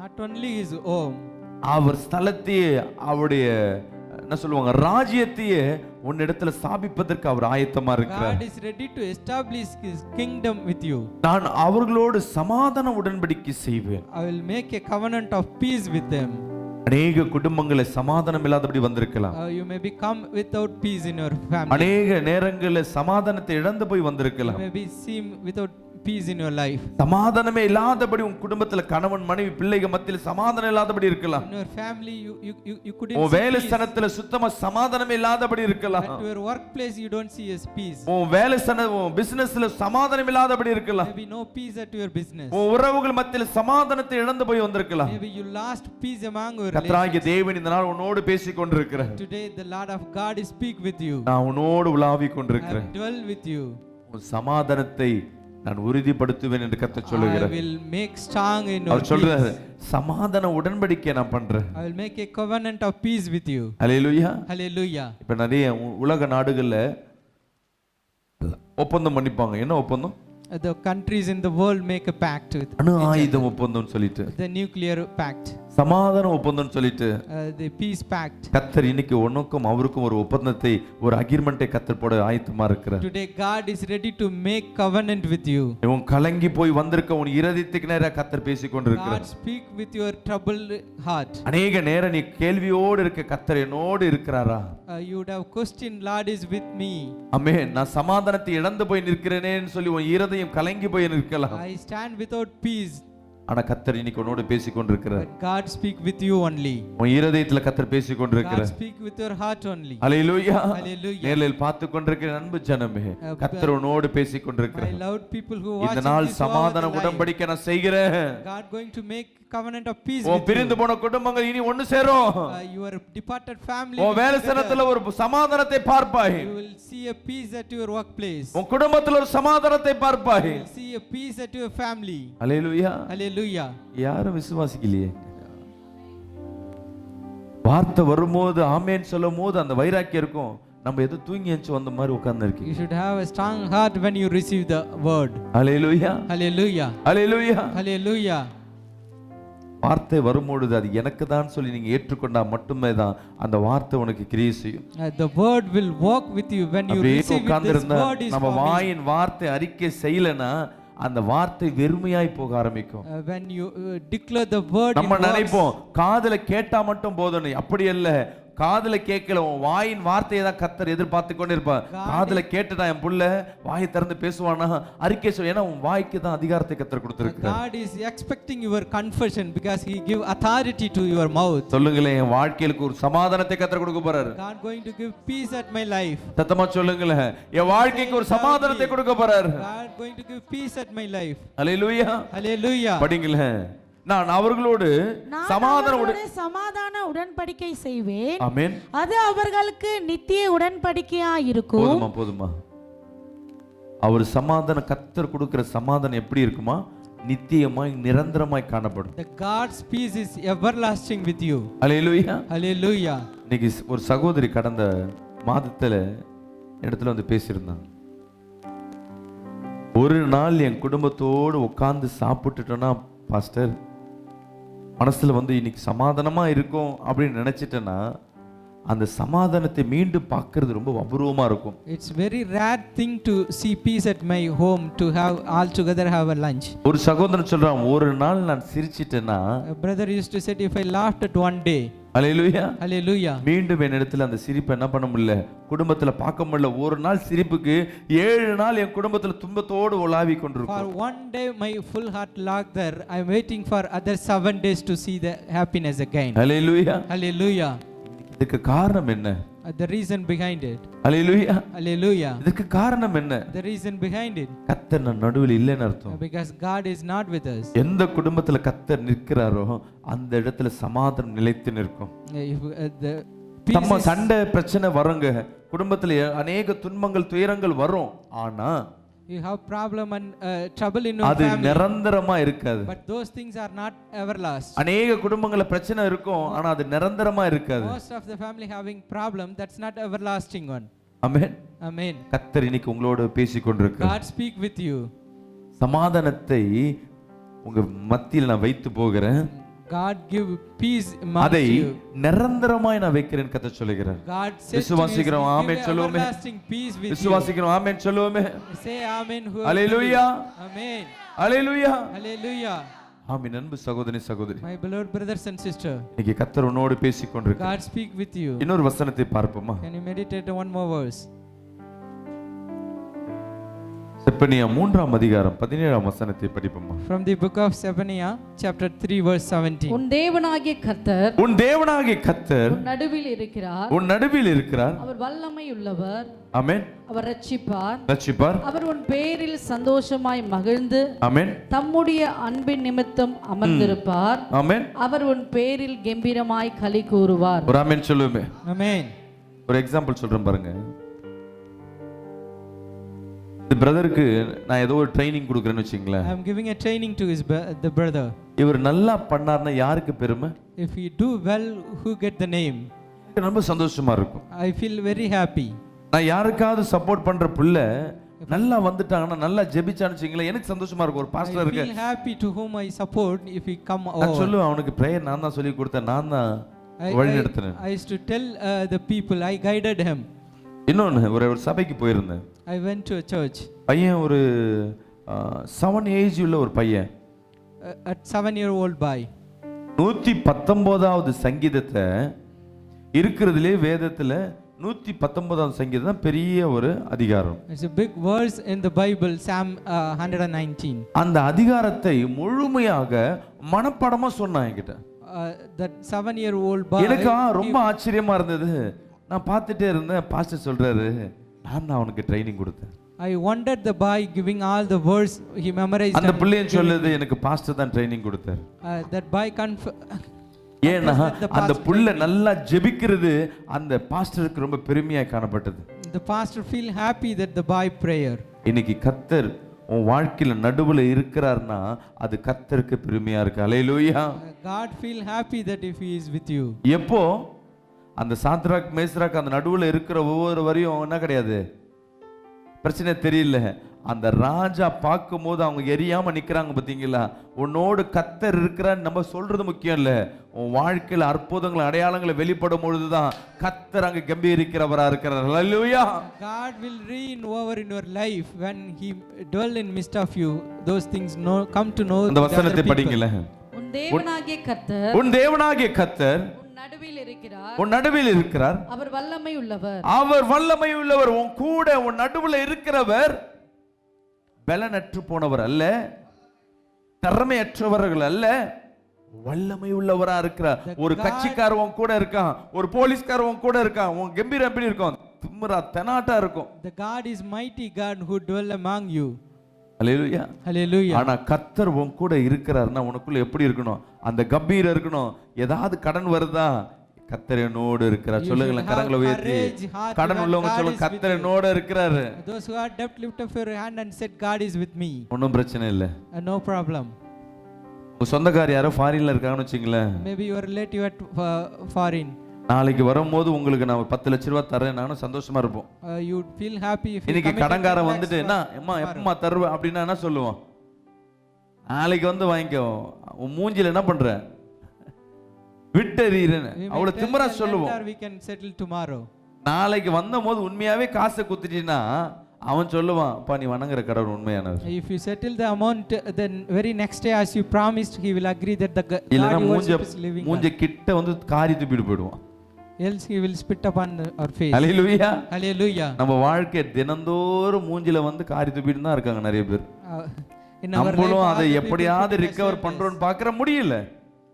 Not only his home, அவர் ஸ்தலத்தையே அவருடைய என்ன சொல்லுவாங்க ராஜ்யத்தையே உன்னிடத்துல ஸ்தாபிப்பதற்கு அவர் ஆயத்தமா இருக்கிறார். God is ready to establish his kingdom with you. நான் அவர்களோடு சமாதான உடன்படிக்கை செய்வேன். I will make a covenant of peace with them. அநேக குடும்பங்களை சமாதானம் இல்லாதபடி வந்திருக்கலாம். You may become without peace in your family. அநேக நேரங்களில் சமாதானத்தை இழந்து போய் வந்திருக்கலாம். You may be seen without peace in your life. சமாதானமே இல்லாதபடி உன் குடும்பத்துல கணவன் மனைவி பிள்ளைகள் மத்தியில சமாதானம் இல்லாதபடி இருக்கலாம். In your family you couldn't உன் see வேலை peace. ஸ்தலத்துல சுத்தமா சமாதானமே இல்லாதபடி இருக்கலாம். At your workplace you don't see as peace. உன் வேலை உன் பிசினஸ்ல சமாதானம் இல்லாதபடி இருக்கலாம். Maybe no peace at your business. உன் உறவுகள் மத்தியில சமாதானத்தை இழந்து போய் வந்திருக்கலாம். Maybe you lost peace among your கர்த்தராகிய relatives. தேவன் இந்த நாள் உன்னோடு பேசிக் கொண்டிருக்கிறார். Today the Lord of God is speak with you. நான் உன்னோடு உலாவிக் I கொண்டிருக்கிறேன். dwell with you. உன் சமாதானத்தை நான் உறுதிப்படுத்துவேன் என்று கர்த்தர் I சொல்லுகிறார். will make strong in your அவர் சொல்றாரு peace. சமாதான உடன்படிக்கை நான் பண்றேன். I will make a covenant of peace with you. Hallelujah. Hallelujah. இப்ப நிறைய உலக நாடுகள்ல ஒப்பந்தம் பண்ணிப்பாங்க. என்ன ஒப்பந்தம்? the countries in the world make a pact with அணு ஆயுதம் ஒப்பந்தம் சொல்லிட்டு, the nuclear pact, சமாதான ஒப்பந்தம் சொல்லிட்டு, the peace pact. கத்தர் இன்னைக்கு உனக்கும் அவருக்கும் ஒரு ஒப்பந்தத்தை, ஒரு அக்ரிமெண்டை கத்தர் போட ஆயத்தமா இருக்கிறார். Today God is ready to make covenant with you. உன் கலங்கி போய் வந்திருக்க உன் இருதயத்துக்கு நேரா கத்தர் பேசிக் கொண்டிருக்கிறார். God speak with your troubled heart. அநேக நேரம் நீ கேள்வியோடு இருக்க, கத்தர் என்னோடு இருக்கிறாரா? You would have questioned, Lord is with me. ஆமென். நான் சமாதானத்தை இழந்து போய் நிற்கிறேனேன்னு சொல்லி உன் இருதயம் கலங்கி போய் நிற்கலாம். I stand without peace. ஆனா கத்தர் இன்னைக்கு உன்னோடு பேசிக் கொண்டிருக்கிறார். But God speak with you only. உன் இருதயத்துல கத்தர் பேசிக் God கொண்டிருக்கிறார். speak with your heart only. Hallelujah. Hallelujah. நேரில் பார்த்து கொண்டிருக்கிற அன்பு ஜனமே, கத்தர் உன்னோடு பேசிக் My கொண்டிருக்கிறார். loved people who watch இந்த நாள் this சமாதான live, உடன்படிக்கை நான் செய்கிறேன். God going to make covenant of peace உன் with பிரிந்து you. போன குடும்பங்கள் இனி ஒன்னு சேரும். Your departed family உன் will வேலை be together. ஸ்தலத்துல ஒரு சமாதானத்தை பார்ப்பாய். You will see a peace at your workplace. உன் குடும்பத்துல ஒரு சமாதானத்தை பார்ப்பாய். You will see a peace at your family. Hallelujah. Hallelujah. யாரும் விசுவாசிக்கலையே. வார்த்தை வரும்போது ஆமென் சொல்லும் போது அந்த வைராக்கியம் இருக்கும். நம்ம ஏதோ தூங்கி எந்திச்சு வந்த மாதிரி உட்கார்ந்து இருக்கீங்க. You should have a strong heart when you receive the word. Hallelujah. Hallelujah. Hallelujah. Hallelujah. வார்த்தை வரும்பொழுது அது எனக்கு தான் சொல்லி நீங்க ஏற்றுக்கொண்டா மட்டுமே தான் அந்த வார்த்தை உனக்கு கிரியை செய்யும். The word will walk with you when you அப்படியே receive it. This உட்கார்ந்திருந்தா word is நம்ம for me. வாயின் வார்த்தை அறிக்கை செய்யலனா அந்த வார்த்தை வெறுமையாய் போக ஆரம்பிக்கும். When you declare the word, நம்ம it works. நினைப்போம் காதுல கேட்டா மட்டும் போதும். அப்படி இல்ல. காதுல கேட்கல, உன் வாயின் வார்த்தையை தான் கத்தர் எதிர்பார்த்து கொண்டு இருப்பார். காதுல கேட்டுட்டா என் புள்ள வாயை திறந்து பேசுவானா, அறிக்கை சொல்ல, ஏன்னா உன் வாய்க்கு தான் அதிகாரத்தை கத்தர் கொடுத்திருக்கிறார். God is expecting your confession because he give authority to your mouth. சொல்லுங்களேன், என் வாழ்க்கையில ஒரு சமாதானத்தை கத்தர் கொடுக்க போறாரு. God going to give peace at my life. சத்தமா சொல்லுங்களேன், என் வாழ்க்கைக்கு ஒரு சமாதானத்தை கொடுக்க போறாரு. God going to give peace at my life. Hallelujah. Hallelujah. படிங்களேன், நான் அவர்களோடு சமாதான உடன்படிக்கை செய்வேன். ஆமென். அது அவர்களுக்கு நித்திய உடன்படிக்கையா இருக்கும். போதுமா போதுமா. அவர் சமாதானம், கத்தர் கொடுக்கிற சமாதானம் எப்படி இருக்குமா? நித்தியமாய் நிரந்தரமாய் காணப்படும். The God's peace is everlasting with you. Hallelujah. Hallelujah. இன்னைக்கு ஒரு சகோதரி கடந்த மாதத்துல இடத்துல வந்து பேசியிருந்தாங்க. ஒரு நாள் என் குடும்பத்தோடு உட்கார்ந்து சாப்பிட்டுட்டோன்னா பாஸ்டர், மனசுல வந்து இன்னைக்கு சமாதானமா இருக்கும் அப்படின்னு நினைச்சிட்டேன்னா அந்த சமாதானத்தை மீண்டும் பார்க்கிறது ரொம்ப அபூர்வமா இருக்கும். It's very rare thing to see peace at my home, to have all together have a lunch. ஒரு சகோதரன் சொல்றான், ஒரு நாள் நான் சிரிச்சிட்டேன்னா, A brother used to say, if I laughed at one day, hallelujah, hallelujah, மீண்டும் என்னிடத்துல அந்த சிரிப்பை என்ன பண்ண முடியல, குடும்பத்துல பார்க்க முடியல. ஒரு நாள் சிரிப்புக்கு 7 நாள் என் குடும்பத்துல துன்பத்தோடு உலாவி கொண்டிருக்கும். for one day my full heart laughed there. I'm waiting for other 7 days to see the happiness again. Hallelujah. Hallelujah. இதுக்கு காரணம் என்ன? The reason behind it. Hallelujah. Hallelujah. இதுக்கு காரணம் என்ன? The reason behind it. கர்த்தர் நம்ம நடுவில் இல்லைன்னு அர்த்தம். Because God is not with us. எந்த குடும்பத்துல கர்த்தர் நிற்கிறாரோ அந்த இடத்துல சமாதானம் நிலைத்து நிற்கும். If, the peace நம்ம is, சண்டை பிரச்சனை வருங்க, குடும்பத்துல அநேக துன்பங்கள் துயரங்கள் வரும். ஆனா you have problem and trouble in your அது family, நிரந்தரமா இருக்காது. but those things are not everlasting. அநேக குடும்பங்கள்ல பிரச்சனை இருக்கும், ஆனா அது நிரந்தரமா இருக்காது. Most of the family having problem, that's not everlasting one. Amen. Amen. கர்த்தர் இன்னைக்கு உங்களோட பேசிக் கொண்டிருக்கிறார். God speak with you. சமாதானத்தை உங்க மத்தியில் நான் வைத்து போகிறேன். God give peace amongst அதை you. நிரந்தரமாய் நான் வைக்கிறேன் கர்த்தர் சொல்லுகிறார். God says விசுவாசிக்கிறோம், ஆமென் சொல்லுவோமே. everlasting peace with you. விசுவாசிக்கிறோம், ஆமென் சொல்லுவோமே. Say amen. ஹalleluya. Amen. ஹalleluya. Hallelujah. ஆமென். அன்பு சகோதரி சகோதரி, My beloved brothers and sister, இன்னைக்கு கர்த்தர் உன்னோடு பேசிக் கொண்டிருக்கிறார். God speak with you. இன்னொரு வசனத்தை பார்ப்போமா? Can you meditate on one more verse? Zephaniah 3ஆம் அதிகாரம் 17ஆம் வசனத்தை படிப்போமா? From the book of Zephaniah, chapter 3, verse 17. உன் தேவனாகிய கர்த்தர் உன் தேவனாகிய கர்த்தர் உன் நடுவில் இருக்கிறார். உன் நடுவில் இருக்கிறார். அவர் வல்லமை உள்ளவர். ஆமென். அவர் ரட்சிப்பார். ரட்சிப்பார். அவர் உன் பேரில் சந்தோஷமாய் மகிழ்ந்து ஆமென். தம்முடைய அன்பின் நிமித்தம் அமர்ந்திருப்பார். ஆமென். அவர் உன் பேரில் கம்பீரமாய் களி கூறுவார். ஒரு ஆமென் சொல்லுமே. Amen. ஒரு எக்ஸாம்பிள் சொல்றேன் பாருங்க. இந்த பிரதருக்கு நான் ஏதோ ஒரு ட்ரைனிங் கொடுக்குறேன்னு வச்சுங்களேன். I am giving a training to the brother. இவர் நல்லா பண்ணார்னா யாருக்கு பெருமை? If he do well, who get the name? ரொம்ப சந்தோஷமா இருக்கும். I feel very happy. நான் யாருக்காவது சப்போர்ட் பண்ற புள்ள நல்லா வந்துட்டாங்கன்னா நல்லா ஜெபிச்சான்னு வச்சுங்களேன், எனக்கு சந்தோஷமா இருக்கும். ஒரு பாஸ்டர் I இருக்கு, feel happy to whom I support if he come நான் over. சொல்லுவேன், அவனுக்கு பிரேயர் நான் தான் சொல்லி கொடுத்தேன், நான் தான் வழி நடத்தினேன். I used to tell the people, I guided him. இன்னொன்னு, ஒரு சபைக்கு போயிருந்தேன். I went to a church. பையன் ஒரு 7 ஏஜ் உள்ள ஒரு பையன், At 7-year-old boy. 119வது சங்கீதத்தை இருக்கிறதுலே வேதத்துல 119வது சங்கீதம் தான் பெரிய ஒரு அதிகாரம். It's a big verse in the Bible, Psalm 119. அந்த அதிகாரத்தை முழுமையாக மனப்பாடமா சொன்னான் என்கிட்ட. That 7-year-old boy. எனக்கு ரொம்ப ஆச்சரியமா இருந்தது. நான் பார்த்துட்டே இருந்தேன், பாஸ்டர் சொல்றாரு, நான் தான் அவனுக்கு ட்ரைனிங் கொடுத்தேன். I wondered the boy giving all the words he memorized. அந்த பிள்ளையன் சொல்லுது, எனக்கு பாஸ்டர் தான் ட்ரைனிங் கொடுத்தார். That boy ஏன்னா அந்த புள்ள நல்லா ஜெபிக்கிறது அந்த பாஸ்டருக்கு ரொம்ப பெருமையா காணப்பட்டது. The pastor feel happy that the boy prayer. இன்னைக்கு கர்த்தர் உன் வாழ்க்கையில நடுவுல இருக்கிறார்னா அது கர்த்தருக்கு பெருமையா இருக்கு. அல்லேலூயா. God feel happy that if he is with you. எப்போ அந்த சாத்ராக் மேஸ்ராக் அந்த நடுவுல இருக்கிற ஒவ்வொரு வரையும் என்ன கிடையாது, பிரச்சனை தெரியல. அந்த ராஜா பார்க்கும்போது அவங்க எரியாம நிக்கிறாங்க பாத்தீங்களா, உன்னோடு கர்த்தர் இருக்கிறான்னு நம்ம சொல்றது முக்கியம் இல்ல, உன் வாழ்க்கையில அற்புதங்கள் அடையாளங்களை வெளிப்படும் பொழுதுதான் கர்த்தர் அங்க கம்பீரிக்கிறவரா இருக்கிறார். ஹல்லேலூயா. God will reign over in your life when he dwell in midst of you. Those things come to know. அந்த வசனத்தை படிங்களே. உன் தேவனாகிய கர்த்தர், உன் தேவனாகிய கர்த்தர் உன் நடுவில் இருக்கிறார். உன் நடுவில் இருக்கிறார். அவர் வல்லமை உள்ளவர். அவர் வல்லமை உள்ளவர். உன் கூட உன் நடுவுல இருக்கிறவர் பலனற்று போனவர் அல்ல, திறமையற்றவர்கள் அல்ல, வல்லமை உள்ளவரா இருக்கிறார். ஒரு கட்சிக்காரன் உன் கூட இருக்கான், ஒரு போலீஸ்காரன் உன் கூட இருக்கான், உன் கம்பீரம் எப்படி இருக்கும், திமிரா தெனாட்டா இருக்கும். The God is mighty God who dwell among you. Hallelujah. Hallelujah. ஆனா கர்த்தர் உன் கூட இருக்கிறார்னா உனக்குள்ள எப்படி இருக்கணும், அந்த கம்பீரம் இருக்கணும். ஏதாவது கடன் வருதா, கர்த்தர் என்னோடு இருக்கிறார். சொல்லுங்களேன், கரங்களை உயர்த்தி. கடன் உள்ளவங்க சொல்லுங்க, கர்த்தர் என்னோடு இருக்கிறாரு. Those who are debt, lift up your hand and said, God is with me. ஒன்றும் பிரச்சனை இல்லை. No problem. உங்க சொந்தக்கார யாரோ ஃபாரின்ல இருக்காங்கன்னு வச்சுங்களேன், Maybe your relative at foreign. நாளைக்கு வரும்போது உங்களுக்கு நான் 10 லட்ச ரூபாய் தரேன், நானும் சந்தோஷமா இருப்போம். You would feel happy if you இன்னைக்கு committed கடன்காரன் to வந்துட்டு next என்ன அம்மா எப்பமா தருவேன் அப்படின்னா என்ன சொல்லுவான், நாளைக்கு வந்து வாங்கிக்கோ, உன் மூஞ்சில என்ன பண்ற விட்டறீரன்னு We may அவளை tell திமிரா the சொல்லுவோம். lender we can settle tomorrow. நாளைக்கு வந்த போது உண்மையாவே காசை குத்துட்டீன்னா அவன் சொல்லுவான், அப்பா நீ வணங்குற கடவுள் உண்மையானவர். If you settle the amount, then very next day as you promised, he will agree that the இல்லனா God you worship is living. மூஞ்ச கிட்ட வந்து காரி துப்பிட்டு போய்டுவான். Else he will spit upon our face. Hallelujah. Hallelujah. நம்ம வாழ்க்கை தினந்தோறும் மூஞ்சில வந்து காரி துப்பிட்டு தான் இருக்காங்க நிறைய பேர். In our life, நம்மளும் all அதை the people எப்படியாவது put ரிகவர் pressure பண்றோம்னு பார்க்கற முடியல.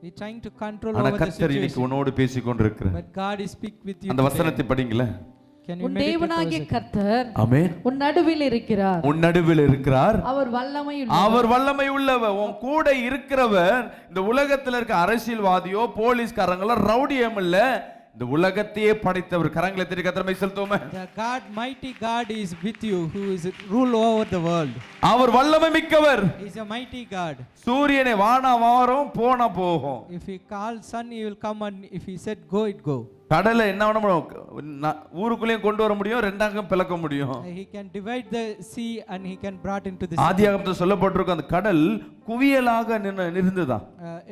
we trying to control ஆனா over the கர்த்தர் இன்னைக்கு situation. உன்னோடு பேசிக் கொண்டிருக்கிறார். But God is speak with you. அந்த வசனத்தை படிங்களே. Can you உன் meditate தேவனாகிய over it? கர்த்தர் ஆமென். உன் நடுவில் இருக்கிறார். உன் நடுவில் இருக்கிறார். அவர் வல்லமை உள்ளவர். அவர் வல்லமை உள்ளவர். உன் கூட இருக்கிறவர் இந்த உலகத்துல இருக்க அரசியல்வாதியோ போலீஸ்காரங்களோ ரவுடியம் இல்ல, இந்த உலகத்தையே படைத்தவர். கரங்களை தட்டி கர்த்தரை செலுத்துவோமே. The God, mighty God is with you, who is rule over the world. அவர் வல்லமை மிக்கவர். He is a mighty God. சூரியனை வானா வாரும் போனா போகும். If he calls sun, he will come, and if he said go, it go. கடலை என்ன பண்ண முடியும், ஊருக்குள்ளேயும் கொண்டு வர முடியும், ரெண்டாக பிளக்க முடியும். He can divide the sea and he can brought into the sea. ஆதியாகமத்தில் சொல்லப்பட்டிருக்கும் அந்த கடல் குவியலாக நின்றுதான்.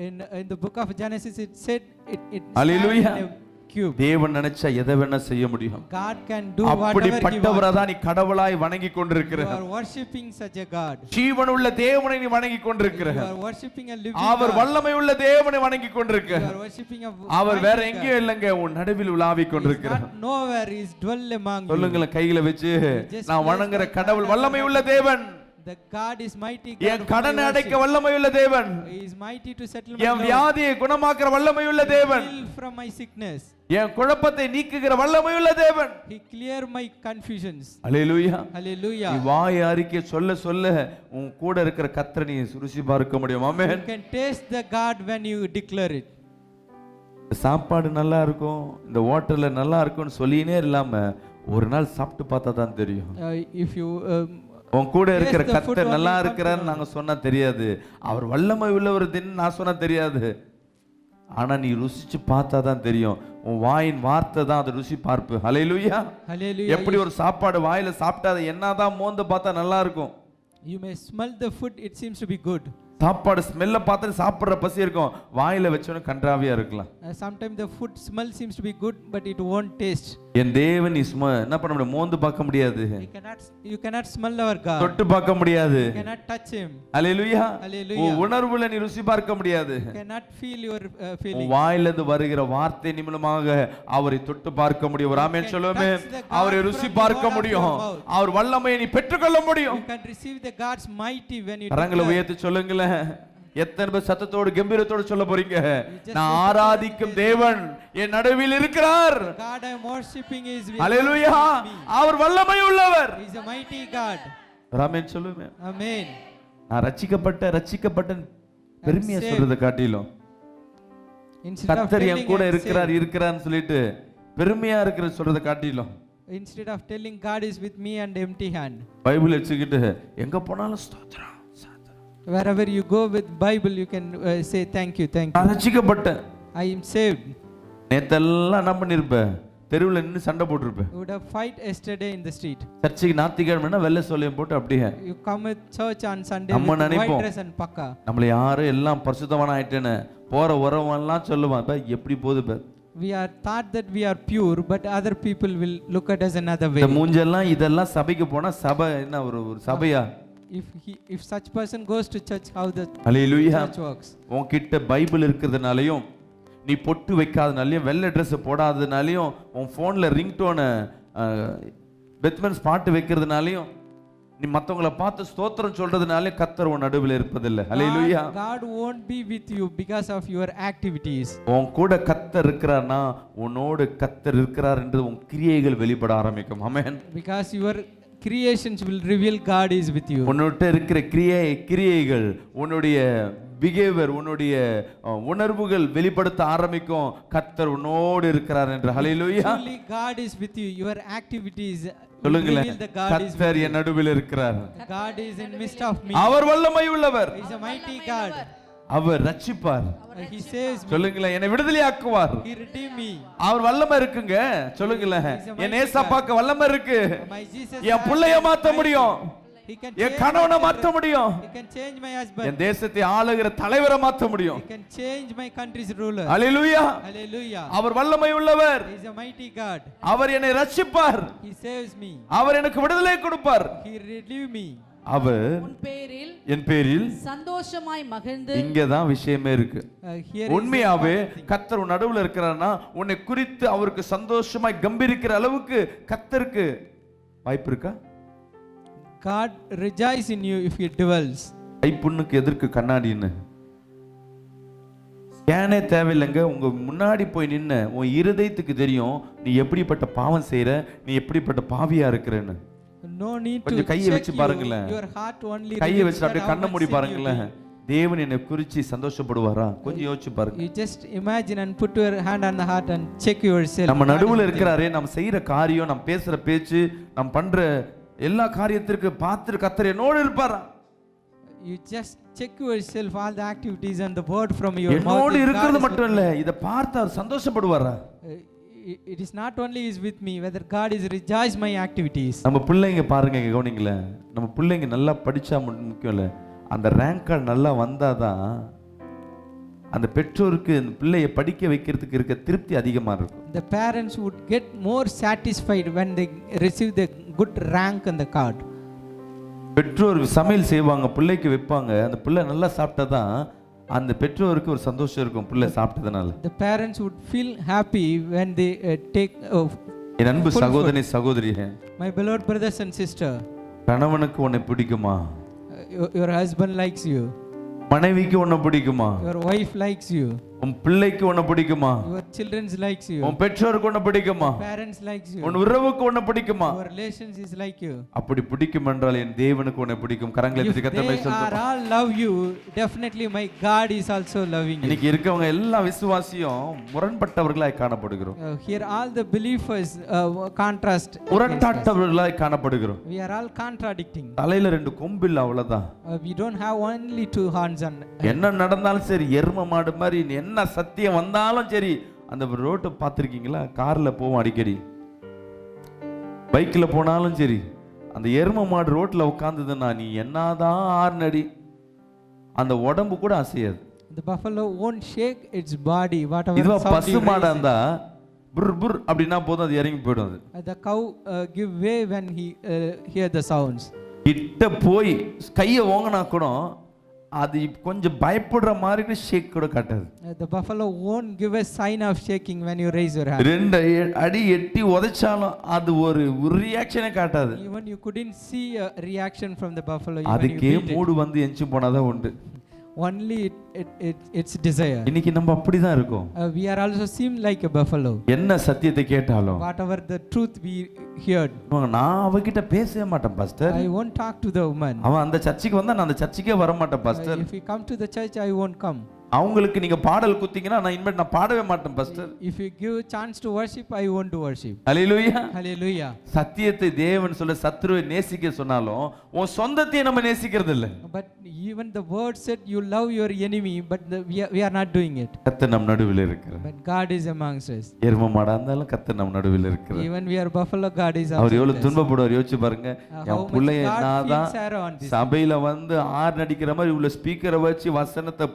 In the book of Genesis it said it Hallelujah. stand in a cube. தேவன் நினைச்சா எதை வேணா செய்ய முடியும். God can do whatever he அப்படிப்பட்டவரை wants. தான் நீ கடவுளாய் வணங்கி You கொண்டிருக்கிறாய். are worshipping such a God. ஜீவனுள்ள தேவனை நீ வணங்கி You கொண்டிருக்கிறாய். are worshipping a living our God. வல்லமை உள்ள தேவனை வணங்கி You கொண்டிருக்கிறாய். are worshipping a அவர் வேற mighty எங்கேயும் God. இல்லைங்க, உன் நடுவில் உலாவி He is கொண்டிருக்கிறார். not nowhere, he is dwell among you. சொல்லுங்களேன், கையில வச்சு Just நான் place வணங்குற the கடவுள் God வல்லமை உள்ள of தேவன். The God is mighty God. N whom I கடனை அடைக்க worship. வல்லமை உள்ள தேவன். He is mighty to settle my N load. வியாதியை குணமாக்குற வல்லமை உள்ள தேவன். Heal from my sickness. என் குழப்பத்தை நீக்குகிற வல்லமை உள்ள தேவன். He clear my confusions. Hallelujah. Hallelujah. நீ வாய் அறிக்கை சொல்ல சொல்ல உன் கூட இருக்கிற கர்த்தரை நீ ருசி பார்க்க முடியும். You amen. can taste the God when you declare it. சாப்பாடு நல்லா இருக்கும், இந்த ஹோட்டல்ல நல்லா இருக்கும்னு சொல்லினே இல்லாம ஒரு நாள் சாப்பிட்டு பார்த்தா தான் தெரியும். If you உன் கூட இருக்கிற taste the food கர்த்தர் நல்லா only இருக்கிறான்னு நாங்க சொன்னா தெரியாது, அவர் வல்லமை உள்ளவர் நான் சொன்னா தெரியாது. ஆனா நீ ருசிச்சு பார்த்தா தான் தெரியும். உன் வாயின் வார்த்தை தான் அதை ருசி பார்ப்பு. ஹல்லேலூயா. Hallelujah. எப்படி ஒரு சாப்பாடு வாயில சாப்பிட்டா அதை என்னதான் மோந்து பார்த்தா நல்லா இருக்கும். You may smell the food, it seems to be good. சாப்பாடு ஸ்மெல்ல பார்த்து சாப்பிடுற பசி இருக்கும், வாயில வச்சோன்னு கன்றாவியா இருக்கலாம். Sometimes the food smell seems to be good, but it won't taste. என் தேவன் நீ என்ன பண்ண முடியும்? மோந்து பார்க்க முடியாது, You cannot smell our God. தொட்டு பார்க்க முடியாது. You cannot touch him. Hallelujah. Hallelujah. உன் உணர்வுல நீ ருசி பார்க்க முடியாது. You cannot feel your உன் feeling. வாயிலிருந்து வருகிற வார்த்தை நிமித்தமாக அவரை தொட்டு பார்க்க முடியும். ஒரு ஆமென் சொல்லுவோமே. அவரை ருசி பார்க்க முடியும், அவர் வல்லமையை நீ பெற்றுக்கொள்ள முடியும். You can receive the God's mighty when you கரங்களை உயர்த்தி சொல்லுங்களேன். எத்தனை பேர் சத்தத்தோடு கம்பீரத்தோடு சொல்ல போறீங்க? நான் ஆராதிக்கும் தேவன் என் நடுவில் இருக்கிறார். God I am worshiping is with ஹல்லேலூயா. அவர் வல்லமை உள்ளவர். He is a mighty God. ஆமென் சொல்லுங்க. Amen. நான் ரட்சிக்கப்பட்ட பெருமையா சொல்றத காட்டிலும் Instead of கர்த்தர் என் telling கூட and இருக்கிறான்னு சொல்லிட்டு பெருமையா இருக்கிற சொல்றத காட்டிலும் instead of telling God is with me and empty hand. Bible வச்சுக்கிட்டு எங்க போனாலும் ஸ்தோத்திரம். Wherever you go with Bible, you can say thank you. நான் ரட்சிக்கப்பட்டேன். I am saved. நேத்தெல்லாம் என்ன பண்ணிருப்பேன்? தெருவில் நின்று சண்டை போட்டிருப்பேன். You would have fight yesterday in the street. சர்ச்சுக்கு ஞாயிற்றுக்கிழமைனா வெள்ளை சொல்லியம் போட்டு அப்படியே You come with church on Sunday நம்ம with white நினைப்போம், dress and pakka. நம்மள யாரும் எல்லாம் பரிசுத்தவான் ஆயிட்டேன்னு போற உறவெல்லாம் சொல்லுவான், எப்படி போகுது பார். We are thought that we are pure, but other people will look at us another way. இந்த மூஞ்செல்லாம் இதெல்லாம் சபைக்கு போனா சபை என்ன ஒரு சபையா? If such person goes to church, how the hallelujah. church works? உன்கிட்ட பைபிள் இருக்கிறதுனாலையும் நீ பொட்டு வைக்காதனாலையும் வெள்ளை ட்ரெஸ் போடாததுனாலையும் உன் ஃபோனில் ரிங்டோனை பெத்மன்ஸ் பாட்டு வைக்கிறதுனாலையும் நீ மற்றவங்களை பார்த்து ஸ்தோத்திரம் சொல்றதுனாலே கர்த்தர் உன் நடுவில் இருப்பதில்லை. ஹல்லேலூயா. God won't be with you because of your activities. உன் கூட கர்த்தர் இருக்கிறார்னா உன்னோடு கர்த்தர் இருக்கிறார் என்று உன் கிரியைகள் வெளிப்பட ஆரம்பிக்கும். ஆமென். Because your creations will reveal God is with you. உன்னிட்ட இருக்கிற கிரியைகள், உன்னுடைய பிஹேவியர், உன்னுடைய உணர்வுகள் வெளிப்படுத்த ஆரம்பிக்கும் கர்த்தர் உன்னோடு இருக்கிறார் என்று. ஹல்லேலூயா. Truly God is with you. Your activities சொல்லுங்களேன், reveal that God is with கர்த்தர் you. என் நடுவில் இருக்கிறார். God is in midst of me. அவர் வல்லமை உள்ளவர். He is a mighty God. அவர் ரட்சிப்பார். He saves me. சொல்லுங்களேன், என்னை விடுதலையாக்குவார். He redeemed me. அவர் வல்லமை இருக்குங்க. சொல்லுங்களேன், என் ஏசப்பாக்கு வல்லமை இருக்கு. My Jesus என் பிள்ளைய மாத்த முடியும், He can என் கணவனை மாத்த முடியும், He can change my husband. என் தேசத்தை ஆளுகிற தலைவரை மாத்த முடியும். He can change my country's ruler. Hallelujah. Hallelujah. அவர் வல்லமை உள்ளவர். He is a mighty God. அவர் என்னை ரட்சிப்பார். He saves me. அவர் எனக்கு விடுதலை கொடுப்பார். He redeemed me. அவர் உன் பேரில் என் பேரில் சந்தோஷமாய் மகிழ்ந்து. இங்கதான் விஷயமே இருக்கு. Here உண்மையாவே கர்த்தர் உன் நடுவுல இருக்கிறார்னா உன்னை குறித்து அவருக்கு சந்தோஷமாய் கம்பீரிக்கிற அளவுக்கு கர்த்தருக்கு வாய்ப்பு இருக்கா? God rejoice in you if He dwells. கைப்புண்ணுக்கு எதற்கு கண்ணாடின்னு ஸ்கேனே தேவையில்லைங்க. உங்க முன்னாடி போய் நின்ன உன் இருதயத்துக்கு தெரியும் நீ எப்படிப்பட்ட பாவம் செய்யற, நீ எப்படிப்பட்ட பாவியா இருக்கிறன்னு. No need to கொஞ்சம் கையை வச்சு பாருங்களேன். your heart only. கையை வச்சு அப்படியே கண்ணை மூடி பாருங்களேன். தேவன் என்னை குறிச்சு சந்தோஷப்படுவாரா? கொஞ்சம் யோசிச்சு பாருங்க. You just imagine and put your hand on the heart and check yourself. நம்ம நடுவுல இருக்கிறாரே, நம்ம செய்யற காரியம், நம்ம பேசுற பேச்சு, நம்ம பண்ற எல்லா காரியத்திற்கு பார்த்து கர்த்தர் என்னோடு இருப்பாரா? You just check yourself all the activities and the word from your mouth. என்னோடு இருக்கிறது மட்டும் இல்ல, இத பார்த்து அவர் சந்தோஷப்படுவாரா? It is not only is with me, whether God is rejoice my activities. நம்ம பிள்ளைங்க பாருங்க, கவனிங்களே, நம்ம பிள்ளைங்க நல்லா படிச்சா முக்கியம் இல்ல, அந்த ரேங்க் கார்டு நல்லா வந்தாதான் அந்த பெற்றோருக்கு அந்த பிள்ளையை படிக்க வைக்கிறதுக்கு இருக்க திருப்தி அதிகமா இருக்கும். The parents would get more satisfied when they receive the good rank on the card. பெற்றோர் சமையல் செய்வாங்க, பிள்ளைக்கு வைப்பாங்க, அந்த பிள்ளை நல்லா சாப்பிட்டாதான் அந்த பெற்றோருக்கு ஒரு சந்தோஷம் இருக்கும் பிள்ளை சாப்பிட்டதுனால. The parents would feel happy when they take என் அன்பு சகோதரி சகோதரியே, my beloved brothers and sister, கணவனுக்கு உன்னை பிடிக்குமா? your husband likes you. மனைவிக்கு உன்னை பிடிக்குமா? Your wife likes you. உன் பிள்ளைக்கு உன்னை பிடிக்குமா? Your children likes you. உன் பெற்றோருக்கு உன்னை பிடிக்குமா? Parents likes you. உன் உறவுக்கு உன்னை பிடிக்குமா? Your relations is like you. அப்படி பிடிக்கும் என்றால் என் தேவனுக்கு உன்னை பிடிக்கும். கரங்களை தட்டி கர்த்தரை They are all love you, definitely my God is also loving you. இன்னைக்கு இருக்கவங்க எல்லா விசுவாசியும் முரண்பட்டவர்களாய் காணப்படுகிறோம். Here all the believers contrast. முரட்டாட்டவர்களாய் காணப்படுகிறோம். We are all contradicting. தலையில ரெண்டு கொம்பில்ல, அவ்வளவுதான். We don't have only two horns and என்ன நடந்தாலும் சரி எரும மாடு மாதிரி, நீ என்ன என்ன சத்தியம் வந்தாலும் சரி, அந்த ரோட்டை பார்த்துருக்கீங்களா? கார்ல போவோம் அடிக்கடி, பைக்கில் போனாலும் சரி, அந்த எரும மாடு ரோட்ல உட்காந்துதுன்னா நீ என்னதான் ஆறுநடி அந்த உடம்பு கூட அசையாது. The buffalo won't shake its body, whatever இதுவா sound பசு you மாடா raise it. இருந்தா புர் புர் அப்படின்னா போதும், அது இறங்கி போயிடும். அது The cow give way when he hear the sounds. கிட்ட போய் கையை ஓங்கினா கூட அது கொஞ்சம் பயப்படுற மாதிரி ஷேக் கூட காட்டாது. The buffalo won't give a sign of shaking when you raise your hand. 2 அடி எட்டி உதைச்சாலும் அது ஒரு ரியாக்ஷனே காட்டாது. Even you couldn't see a reaction from the buffalo even you அதுக்கே beat it. மூடு வந்து எஞ்சி போனாதான் உண்டு. Only its desire. இன்னைக்கு நம்ம அப்படிதான் இருக்கோம். We are also seem like a buffalo. என்ன சத்தியத்தை கேட்டாலும் Whatever the truth we heard, நான் அவகிட்ட பேசவே மாட்டேன் pastor. I won't talk to the woman. அவன் அந்த சர்ச்சுக்கு வந்தா நான் அந்த சர்ச்சுக்கே வர மாட்டேன் pastor. If we come to the church, I won't come. அவங்களுக்கு நீங்க பாடல் குத்திங்கன்னா நான் இனிமேல் நான் பாடவே மாட்டேன் pastor. If you give chance to worship, I won't do worship. Hallelujah. Hallelujah. சத்தியத்தை தேவன் சொல்ல சத்துருவை நேசிக்க சொன்னாலும் உன் சொந்தத்தை நம்ம நேசிக்கிறது இல்ல. But even the word said you love your enemy, but we are not doing it. கர்த்தர் நம் நடுவில் இருக்கிறார். But God is amongst us. எரும மாடா இருந்தாலும் கர்த்தர் நம் நடுவில் இருக்கிறார். Even we are buffalo, God is our amongst எவ்வளவு us. துன்பப்படுவார் யோசிச்சு பாருங்க. என் பிள்ளைய என்னதான் சபையில வந்து ஆறு நடிக்கிற மாதிரி இவ்வளவு ஸ்பீக்கரை வச்சு வசனத்தை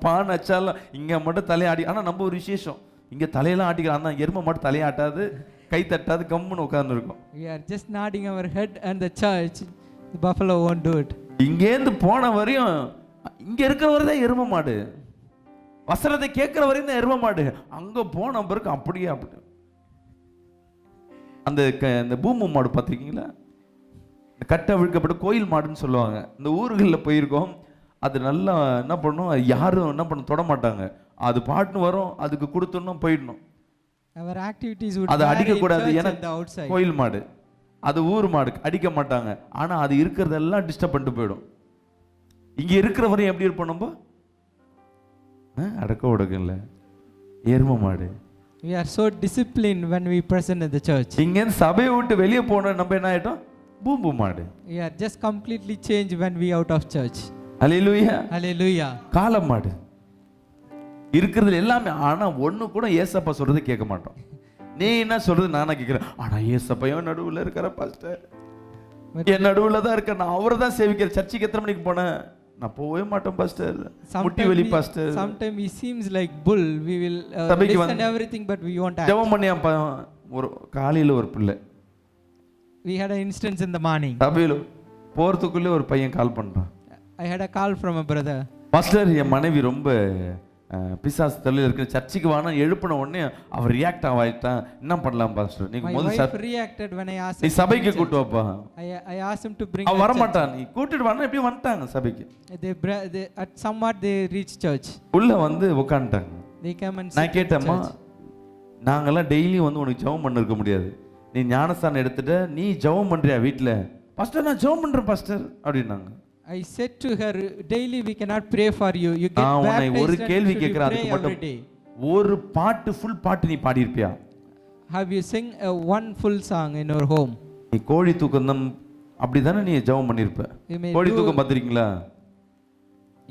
பான் வச்சாலும் இங்க மட்டும் தலையாடி. ஆனா நம்ம ஒரு விசேஷம், இங்க தலையெல்லாம் ஆட்டிக்கிறான். அந்த எரும மட்டும் தலையாட்டாது, கை தட்டாது, கம்முன்னு உட்கார்ந்து இருக்கும். We are just nodding our head, and the church, the buffalo won't do it. இங்கேருந்து போன வரையும் இங்க இருக்கிற வரை தான் எரும மாடு, வசனத்தை கேட்கிற வரையும் தான் எரும மாடு. அங்க போன பிறகு அப்படியே அப்படி அந்த பூமு மாடு பார்த்துருக்கீங்களா? கட்டை விழுக்கப்பட்ட கோயில் மாடுன்னு சொல்லுவாங்க. இந்த ஊர்களில் போயிருக்கோம். அது நல்லா என்ன பண்ணும், யாரும் என்ன பண்ண தொட மாட்டாங்க. அது பாட்டுன்னு வரும், அதுக்கு கொடுத்தோம்னா போயிடணும். Our activities would அதை vary in அடிக்கக்கூடாது, church ஏன்னா and the outside. கோயில் மாடு, அது ஊர் மாடு, அடிக்க மாட்டாங்க. ஆனா அது இருக்கிறதெல்லாம் டிஸ்டர்ப் பண்ணிட்டு போயிடும். இங்க இருக்கிற வரையும் எப்படி இருப்போம் நம்ம? அடக்க உடக்கம் இல்லை, எரும மாடு. We are so disciplined when we present in the church. இங்க சபையை விட்டு வெளியே போன நம்ம என்ன ஆயிட்டோம்? பூம்பு மாடு. We are just completely changed when we out of church. Hallelujah. Hallelujah. காளை மாடு இருக்கிறதுல எல்லாமே. ஆனா ஒண்ணு கூட ஏசப்பா சொல்றது கேட்க மாட்டோம். நீ என்ன சொல்றது நானா கேட்கிறேன். ஆனா ஏசப்பையும் நடுவுல இருக்கிற பாஸ்டர், என் நடுவுல தான் இருக்க. நான் அவரை தான் சேவிக்கிறேன். சர்ச்சுக்கு எத்தனை மணிக்கு போனேன்? நான் போகவே மாட்டேன் பாஸ்டர், முட்டி வெளி pastor. Sometimes he seems like bull. We will listen everything, but we won't act. ஜெபம் பண்ணியா ஒரு காலையில ஒரு பிள்ளை, We had an instance in the morning. சபையில போறதுக்குள்ளே ஒரு பையன் கால் பண்றான். I had a call from a brother. Pastor, என் மனைவி ரொம்ப பிசாசு தலையில் இருக்கிற, சர்ச்சுக்கு வானா எழுப்பின உடனே அவர் ரியாக்ட் ஆகிட்டான். என்ன பண்ணலாம் பாஸ்டர்? நீங்க My முதல்ல wife reacted when I asked நீ him. சபைக்கு கூட்டு வாப்பா. I asked him to bring. அவன் வர மாட்டான். நீ கூட்டிட்டு வானா எப்படி வந்துட்டாங்க சபைக்கு? They at somewhat they reached church. உள்ள வந்து உட்காந்துட்டாங்க. They come and நான் கேட்டேம்மா, நாங்கெல்லாம் டெய்லி வந்து உனக்கு ஜெபம் பண்ண இருக்க முடியாது. நீ ஞானஸ்தானம் எடுத்துட்ட, நீ ஜெபம் பண்றியா வீட்டில்? பாஸ்டர் நான் ஜெபம் பண்றேன் பாஸ்டர் அப்படின்னாங்க. I said to her, daily we cannot pray for you. You get baptized. ஒரு கேள்வி and கேட்கிறேன், அதுக்கு மட்டும் ஒரு பாட்டு ஃபுல் பாட்டு நீ பாடி இருப்பியா? Have you sing one full song in your home? நீ கோழி தூக்கம் அப்படிதானே நீ ஜெபம் பண்ணிருப்ப. கோழி தூக்கம் பார்த்திருக்கீங்களா?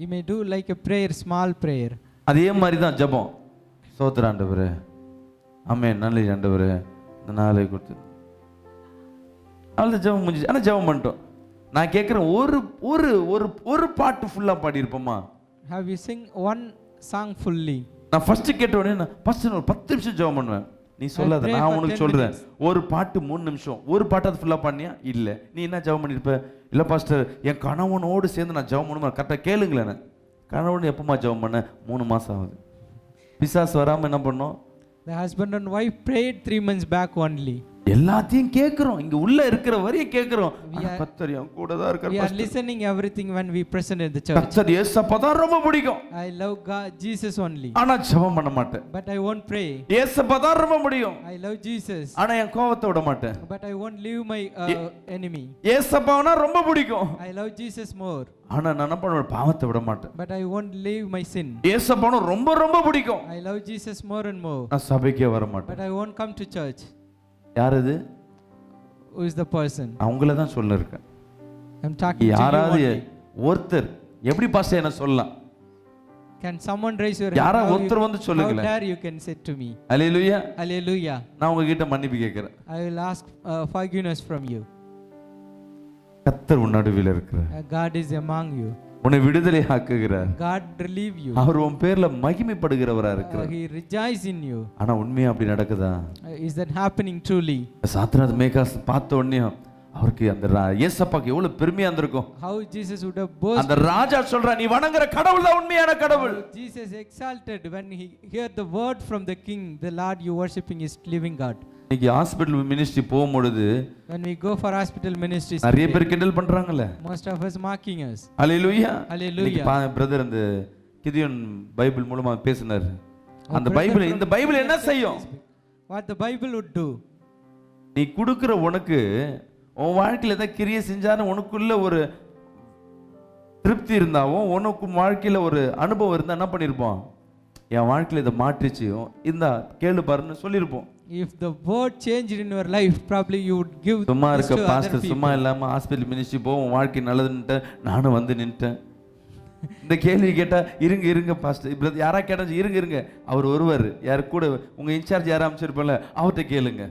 You may do like a prayer, small prayer. அதே மாதிரி தான் ஜெபம். ஸ்தோத்திரம் ஆண்டவரே, ஆமென், நல்ல ஆண்டவரே, இந்த நாளை கொடுத்து நல்ல ஜெபம் முடிஞ்சு. ஆனால் ஜெபம் பண்ணிட்டோம். நான் கேட்குறேன், ஒரு ஒரு ஒரு ஒரு பாட்டு ஃபுல்லாக பாடியிருப்போமா? Have you sing one song fully? நான் ஃபர்ஸ்ட் கேட்ட உடனே நான் ஃபர்ஸ்ட் ஒரு 10 நிமிஷம் ஜெபம் பண்ணுவேன். நீ சொல்லாத, நான் உனக்கு சொல்றேன். ஒரு பாட்டு 3 நிமிஷம், ஒரு பாட்டு அது ஃபுல்லாக பண்ணியா? இல்லை. நீ என்ன ஜெபம் பண்ணியிருப்ப? இல்லை பாஸ்டர், என் கணவனோடு சேர்ந்து நான் ஜெபம் பண்ணுவேன். கரெக்டாக கேளுங்களேன். கணவன் எப்பமா ஜெபம் பண்ண? 3 மாசம் ஆகுது. பிசாசு வராமல் என்ன பண்ணோம்? The husband and wife prayed 3 months back only. எல்லாத்தையும் கேட்கிறோம், இங்க உள்ள இருக்கிற வரையும் கேட்கிறோம். கர்த்தர் என் கூட தான் இருக்கார். We are listening everything when we present in the church. கர்த்தர் இயேசுப்பா தான் ரொம்ப பிடிக்கும். I love God, Jesus only. ஆனா ஜெபம் பண்ண மாட்டேன். But I won't pray. இயேசுப்பா தான் ரொம்ப பிடிக்கும். I love Jesus. ஆனா என் கோவத்தை விட மாட்டேன். But I won't leave my enemy. இயேசுப்பானா ரொம்ப பிடிக்கும். I love Jesus more. ஆனா நான் என்ன பண்ணுவேன்? பாவத்தை விட மாட்டேன். But I won't leave my sin. இயேசுப்பானா ரொம்ப ரொம்ப பிடிக்கும். I love Jesus more and more. நான் சபைக்கே வர மாட்டேன். But I won't come to church. யார் அது? Who is the person? அவங்கள தான் சொல்ல இருக்கேன். I'm talking to you யாராவது only. ஒருத்தர் எப்படி பாஸ்டர் என்ன சொல்லலாம்? Can someone raise your hand? யாரா How ஒருத்தர் வந்து how சொல்லுங்களேன். dare you can say to me? Hallelujah. Hallelujah. நான் உங்ககிட்ட மன்னிப்பு கேட்கிறேன். I will ask forgiveness from you. கர்த்தர் உன் நடுவில் இருக்கிறார். God is among you. உன்னை விடுதலை ஆக்குகிறார். God relieve you. அவர் உன் பேர்ல மகிமைப்படுகிறவரா இருக்கிறார். He rejoice in you. ஆனா உண்மையா அப்படி நடக்குதா? Is that happening truly? சாத்ராத் மேகாஸ் பார்த்த உடனே அவருக்கு அந்த இயேசப்பாக்கு எவ்வளவு பெருமையா இருந்திருக்கும். How Jesus would have boasted. அந்த ராஜா சொல்றா நீ வணங்குற கடவுள் தான் உண்மையான கடவுள். How Jesus exalted when he heard the word from the king, the Lord you worshiping is living God. இன்னைக்கு ஹாஸ்பிடல் மினிஸ்ட்ரி போகும்பொழுது When we go for hospital ministries, நிறைய பேர் கிண்டல் பண்றாங்கல்ல. most of us mocking us. Hallelujah. Hallelujah. Brother அந்த Gideon Bible மூலமா பேசினார். அந்த brother பைபிள் from இந்த பைபிள் என்ன செய்யும்? What the Bible would do. நீ கொடுக்கிற உனக்கு உன் வாழ்க்கையில ஏதாவது கிரியை செஞ்சாலும் உனக்குள்ள ஒரு திருப்தி இருந்தாவும் உனக்கு வாழ்க்கையில ஒரு அனுபவம் இருந்தா என்ன பண்ணிருப்போம்? என் வாழ்க்கையில இதை மாற்றிச்சு இந்த கேளு பாருன்னு சொல்லியிருப்போம். If the word changed in your life, probably you would give சும்மா this இருக்க to other பாஸ்டர் people. சும்மா இல்லாம ஹாஸ்பிட்டல் மினிஸ்ட்ரி போ உன் வாழ்க்கை நல்லதுன்ட்டு நானும் வந்து நின்ட்டேன். இந்த கேள்வி கேட்டா இருங்க பாஸ்டர் இப்ப யாரா கேட்டா இருங்க அவர் ஒருவர் யார் கூட உங்க இன்சார்ஜ் யாரா அமைச்சிருப்பல அவர்கிட்ட கேளுங்க.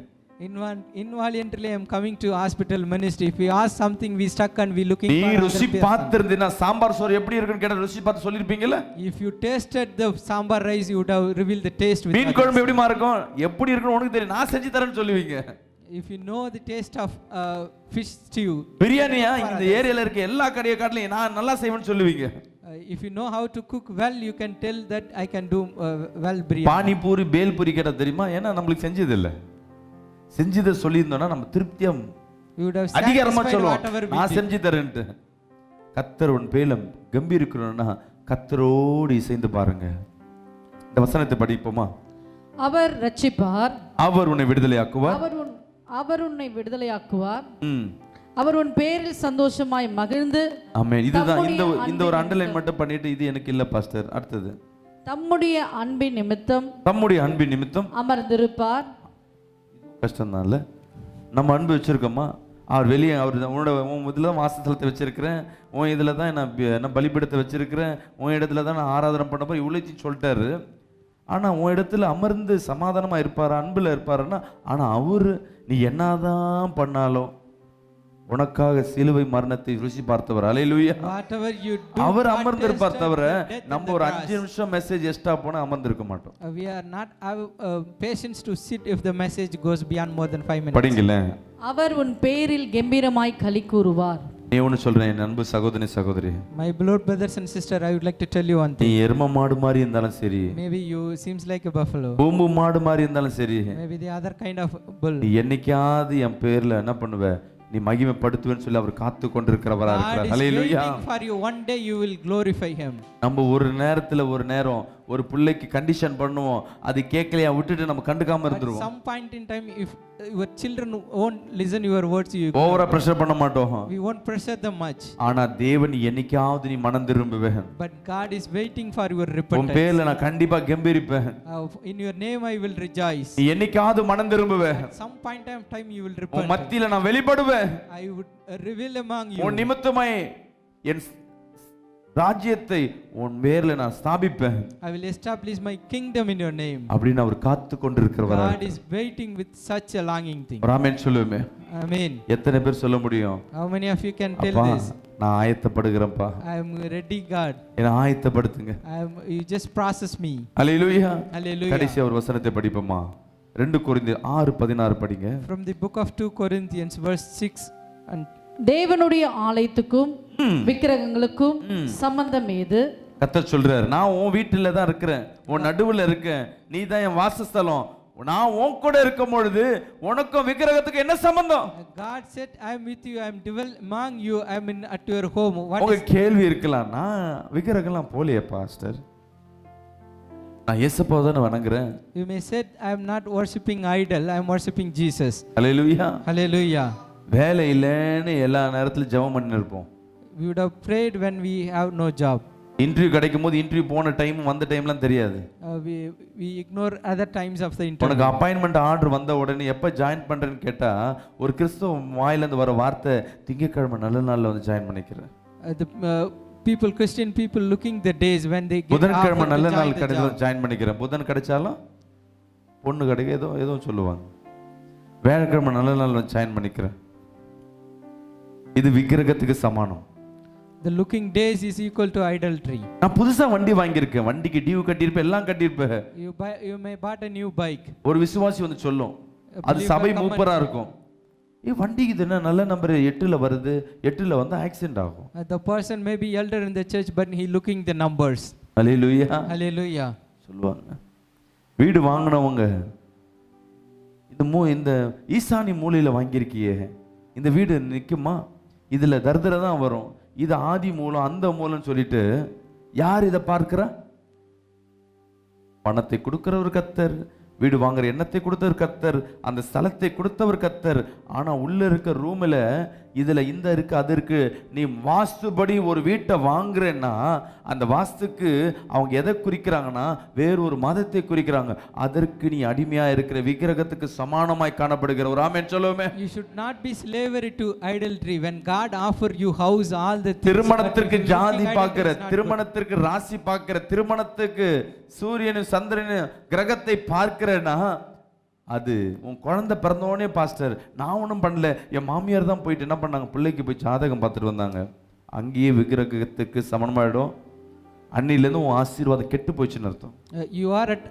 Involuntarily I am coming to hospital ministry. If we ask something, we stuck and we looking நீ for other ருசி person. பார்த்திருந்தீனா சாம்பார் சோறு எப்படி இருக்குன்னு கேட்டா ருசி பார்த்து சொல்லிருப்பீங்கல. If you tasted the sambar rice, you would have revealed the taste with mean others. குழம்பு எப்படிமா இருக்கும் எப்படி இருக்குன்னு உனக்கு தெரியும் நான் செஞ்சு தரேன்னு சொல்லுவீங்க. If you know the taste of fish stew, பிரியாணியா இந்த ஏரியால இருக்க எல்லா கடையை காட்டிலும் நான் நல்லா செய்வேன்னு சொல்லுவீங்க. if you know how to cook well, you can tell that I can do well biryani. Pani puri பேல் பூரி கேட்டா தெரியுமா? ஏன்னா நம்மளுக்கு செஞ்சது இல்ல. செஞ்சதை சொல்லியிருந்தோம்னா நம்ம திருப்தியா You would have அதிகாரமா satisfied சொல்லுவோம் whatever we நான் did. செஞ்சு தரேன்ட்டு. கர்த்தர் உன் பேலம் கம்பீரிக்கணும்னா கர்த்தரோடு இசைந்து பாருங்க. இந்த வசனத்தை படிப்போமா? அவர் ரட்சிப்பார், அவர் உன்னை விடுதலையாக்குவார். அவர் உன்னை விடுதலையாக்குவார், ம் அவர் உன் பேரில் சந்தோஷமாய் மகிழ்ந்து ஆமென். இதுதான் இந்த தம்முடைய இந்த ஒரு அண்டர்லைன் மட்டும் பண்ணிட்டு இது எனக்கு இல்ல பாஸ்டர். அடுத்தது தம்முடைய அன்பின் நிமித்தம் தம்முடைய அன்பின் நிமித்தம் அமர்ந்திருப்பார். கஷ்டம்தான் இல்ல? நம்ம அன்பு வச்சிருக்கோமா? அவர் வெளியே அவர் உன்னோட உன் இதில் தான் வாசஸ்தலத்தை வச்சிருக்கிறேன், உன் இதில் தான் நான் பலிபீடத்தை வச்சிருக்கிறேன், உன் இடத்துல தான் நான் ஆராதனை பண்ண போய் இவ்வளோத்தையும் சொல்லிட்டாரு. ஆனால் உன் இடத்துல அமர்ந்து சமாதானமாக இருப்பார், அன்பில் இருப்பாருன்னா. ஆனால் அவர் நீ என்னதான் பண்ணாலும் உனக்காக சிலுவை மரணத்தை ருசி பார்த்தவர். அல்லேலூயா. Whatever you do, அவர் God அமர்ந்திருப்பார் tasted தவிர the death நம்ம and ஒரு the 5 cross. நிமிஷம் மெசேஜ் எக்ஸ்ட்ரா போனா அமர்ந்திருக்க மாட்டோம். We are not have patience to sit if the message goes beyond more than 5 minutes. படிங்களே. அவர் உன் பேரில் கம்பீரமாய் களி கூறுவார். நீ ஒன்று சொல்றேன் என் அன்பு சகோதரி சகோதரி, My beloved brothers and sister, I would like to tell you one நீ thing. எரும மாடு மாதிரி இருந்தாலும் சரி, Maybe you seems like a buffalo. பூம்பு மாடு மாதிரி இருந்தாலும் சரி, Maybe the other kind of bull. நீ என்னைக்காவது என் பேர்ல என்ன பண்ணுவ, நீ மகிமைப்படுத்துவேன்னு சொல்லி அவர் காத்து கொண்டிருக்கிறவரா God இருக்கிறார். is hallelujah. waiting for you. One day you will glorify Him. நம்ம ஒரு நேரத்துல ஒரு நேரம் ஒரு பிள்ளைக்கு கண்டிஷன் பண்ணுவோம், அது கேட்கலையா விட்டுட்டு நம்ம கண்டுக்காம At இருந்துருவோம். some point in time, if your children won't listen your words, you ஓவரா பிரஷர் பண்ண மாட்டோம். we won't pressure them much. ஆனா தேவன் என்னைக்காவது நீ மனம் திரும்புவேன், But God is waiting for your உன் repentance. பேர்ல நான் கண்டிப்பா கம்பீரிப்பேன், In your name I will rejoice. நீ என்னைக்காவது மனம் திரும்புவேன், At some point of time you will உன் repent. மத்தியில நான் வெளிப்படுவேன், I would reveal among you. உன் நிமித்தமாய் என் ராஜ்யத்தை உன் பேர்ல நான் ஸ்தாபிப்பேன் I will establish my kingdom in your name. அப்படின்னு அவர் காத்து கொண்டிருக்கிறவரா. God is waiting with such a longing thing. Ramen சொல்லுமே. Amen. எத்தனை பேர் சொல்ல முடியும்? How many of you can tell அப்பா this? நான் ஆயத்தப்படுகிறேன்ப்பா, I am ready, God. என்னை ஆயத்தப்படுத்துங்க. You just process me. Hallelujah. Hallelujah. கடைசி ஒரு வசனத்தை படிப்போமா? 2 கொரிந்தியர் 6:16 படிங்க. From the book of 2 Corinthians verse 6 and தேவனுடைய ஆலயத்துக்கும் விக்கிரகங்களுக்கும் சம்பந்தம் ஏது? கர்த்தர் சொல்றார், நான் உன் வீட்டில தான் இருக்கிறேன், உன் நடுவுல இருக்கேன், நீ தான் என் வாசஸ்தலம், நான் உன் கூட இருக்கும் பொழுது உனக்கும் விக்கிரகத்துக்கு என்ன சம்பந்தம்? God said, I am with you, I am dwell among you, I am at your home. What உங்க is கேள்வி இருக்கலாம், நான் விக்கிரகம்லாம் போலையே பாஸ்டர், நான் இயேசுவை தானே வணங்குறேன். You may say, I am not worshipping idol, I am worshipping Jesus. Hallelujah. Hallelujah. வேலை இல்லைன்னு எல்லா நேரத்திலும் ஜெபம் பண்ணி இருப்போம். We would have prayed when we have no job. Interview கிடைக்கும் போது இன்டர்வியூ போன டைம் வந்த டைம்லாம் தெரியாது. We ignore other times of the interview. உனக்கு அப்பாயின்மெண்ட் ஆர்டர் வந்த உடனே எப்போ ஜாயின் பண்றேன்னு கேட்டா ஒரு கிறிஸ்தவ வாயிலேருந்து வர வார்த்தை, திங்கட்கிழமை நல்ல நாள்ல வந்து ஜாயின் பண்ணிக்கிறேன். The people, Christian people, looking the days when they get புதன்கிழமை offered நல்ல to நாள் join the கிடைச்சா job. ஜாயின் பண்ணிக்கிறேன். புதன் கிடைச்சாலும் பொண்ணு கிடைக்க ஏதோ ஏதோ சொல்லுவாங்க. வியாழக்கிழமை நல்ல நாள் ஜாயின் பண்ணிக்கிறேன். இது விக்கிரகத்துக்கு சமானம். The looking days is equal to idolatry. நான் புதுசா வண்டி வாங்கியிருக்கேன். வண்டிக்கு டியூ கட்டியிருப்பேன், எல்லாம் கட்டியிருப்பேன். You may bought a new bike. ஒரு விசுவாசி வந்து சொல்லும், அது சபை மூப்பரா இருக்கும். வண்டிக்கு இது என்ன நல்ல நம்பர் 8ல வருது, 8ல வந்து ஆக்சிடென்ட் ஆகும். The person may be elder in the church, but he looking the numbers. Hallelujah. Hallelujah. சொல்லுவாங்க. வீடு வாங்கினவங்க இந்த ஈசானி மூலையில வாங்கியிருக்கியே, இந்த வீடு நிற்குமா? இதுல தரித்திர தான் வரும், இது ஆதி மூலம் அந்த மூலம் சொல்லிட்டு யார் இதை பார்க்கிறா? பணத்தை கொடுக்கிறவர் கர்த்தர், வீடு வாங்குற எண்ணத்தை கொடுத்தவர் கர்த்தர், அந்த ஸ்தலத்தை கொடுத்தவர் கர்த்தர். ஆனா உள்ள இருக்க ரூம்ல இதுல இந்த இருக்கு அது இருக்கு. நீ வாஸ்துபடி ஒரு வீட்டை வாங்குறேன்னா அந்த வாஸ்துக்கு அவங்க எதை குறிக்கிறாங்கன்னா வேறொரு மதத்தை குறிக்கிறாங்க. அதற்கு நீ அடிமையா இருக்கிற விக்கிரகத்துக்கு சமானமாய் காணப்படுகிற ஒரு ஆமென் சொல்லுவோமே. You should not be slavery to idolatry. When God offer you house, all the things, திருமணத்திற்கு ஜாதி பார்க்கிற, திருமணத்திற்கு ராசி பார்க்கிற, திருமணத்துக்கு சூரியனு சந்திரனு கிரகத்தை பார்க்கிறேன்னா அது உன் குழந்தை பிறந்தோடனே பாஸ்டர் நான் ஒன்றும் பண்ணல, என் மாமியார் தான் போயிட்டு என்ன பண்ணாங்க, பிள்ளைக்கு போய் ஜாதகம் பார்த்துட்டு வந்தாங்க. அங்கேயே விக்கிரகத்துக்கு சமணமாயிடும். அன்னிலேருந்து உன் ஆசீர்வாதம் கெட்டு போச்சுன்னு அர்த்தம். You are at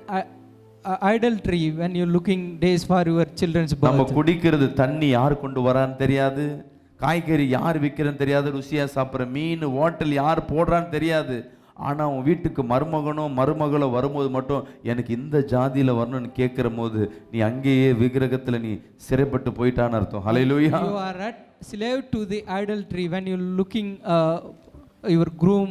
idolatry when you looking days for your children's birth. நம்ம குடிக்கிறது தண்ணி யார் கொண்டு வரான்னு தெரியாது, காய்கறி யார் விற்கிறன்னு தெரியாது, ருசியா சாப்பிட்ற மீன் ஹோட்டல் யார் போடுறான்னு தெரியாது. ஆனால் உன் வீட்டுக்கு மருமகனோ மருமகளோ வரும்போது மட்டும் எனக்கு இந்த ஜாதியில் வரணும்னு கேட்குற போது நீ அங்கேயே விக்கிரகத்தில் நீ சிறைப்பட்டு போயிட்டான்னு அர்த்தம். ஹல்லேலூயா. You are at slave to the idolatry when you looking your groom.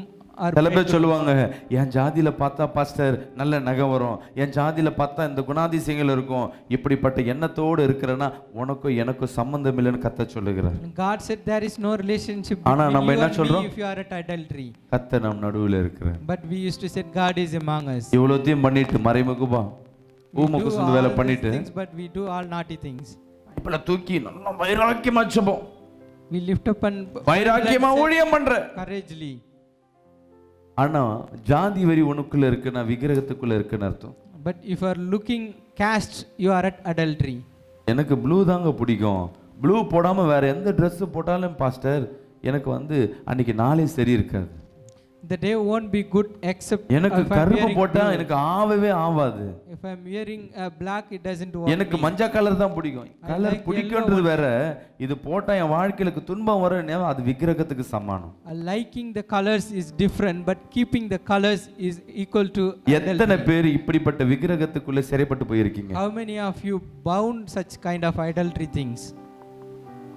சில பேர் சொல்லுவாங்க, என் ஜாதியில பார்த்தா பாஸ்டர் நல்ல நகை வரும், என் ஜாதியில பார்த்தா இந்த குணாதிசயங்கள் இருக்கும், இப்படிப்பட்ட எண்ணத்தோடு இருக்கிறேன்னா உனக்கும் எனக்கும் சம்பந்தம் இல்லைன்னு கர்த்தர் சொல்லுகிறார். God said there is no relationship ஆனா between நம்ம you என்ன and சொல்றோம்? me if you are at idolatry. கர்த்தர் நம் நடுவில் இருக்கிறார். But we used to say God is among us. இவ்வளோத்தையும் பண்ணிட்டு மறைமுகமா ஊமுக்கு சுந்து வேலை பண்ணிட்டு things, but we do all naughty things. இப்பல தூக்கி நல்லா வைராக்கியமா ஜெபம், We lift up and வைராக்கியமா ஊழியம் பண்ற. courageously. ஆனா ஜாதி வரி உனக்குள்ள இருக்குன்னா விக்கிரகத்துக்குள்ள இருக்குன்னு அர்த்தம். But if you are looking caste, you are at adultery. எனக்கு ப்ளூ தாங்க பிடிக்கும், ப்ளூ போடாம வேற எந்த ட்ரெஸ் போட்டாலும் பாஸ்டர் எனக்கு வந்து அன்னைக்கு நாளே சரி இருக்காது. The day won't be good except எனக்கு if I'm கருப்பு wearing போட்டா blue. எனக்கு ஆவவே ஆவாது. If I'm wearing black, it doesn't work. எனக்கு மஞ்ச கலர் தான் பிடிக்கும். கலர் பிடிக்கும்ன்றது வேற, இது போட்டா என் வாழ்க்கையில துன்பம் வரும், அது விக்கிரகத்துக்கு சமானம். Liking the colors is different, but keeping the colors is equal to எத்தனை பேர் இப்படிப்பட்ட விக்கிரகத்துக்குள்ள சிறைப்பட்டு போயிருக்கீங்க? How many of you bound such kind of idolatry things?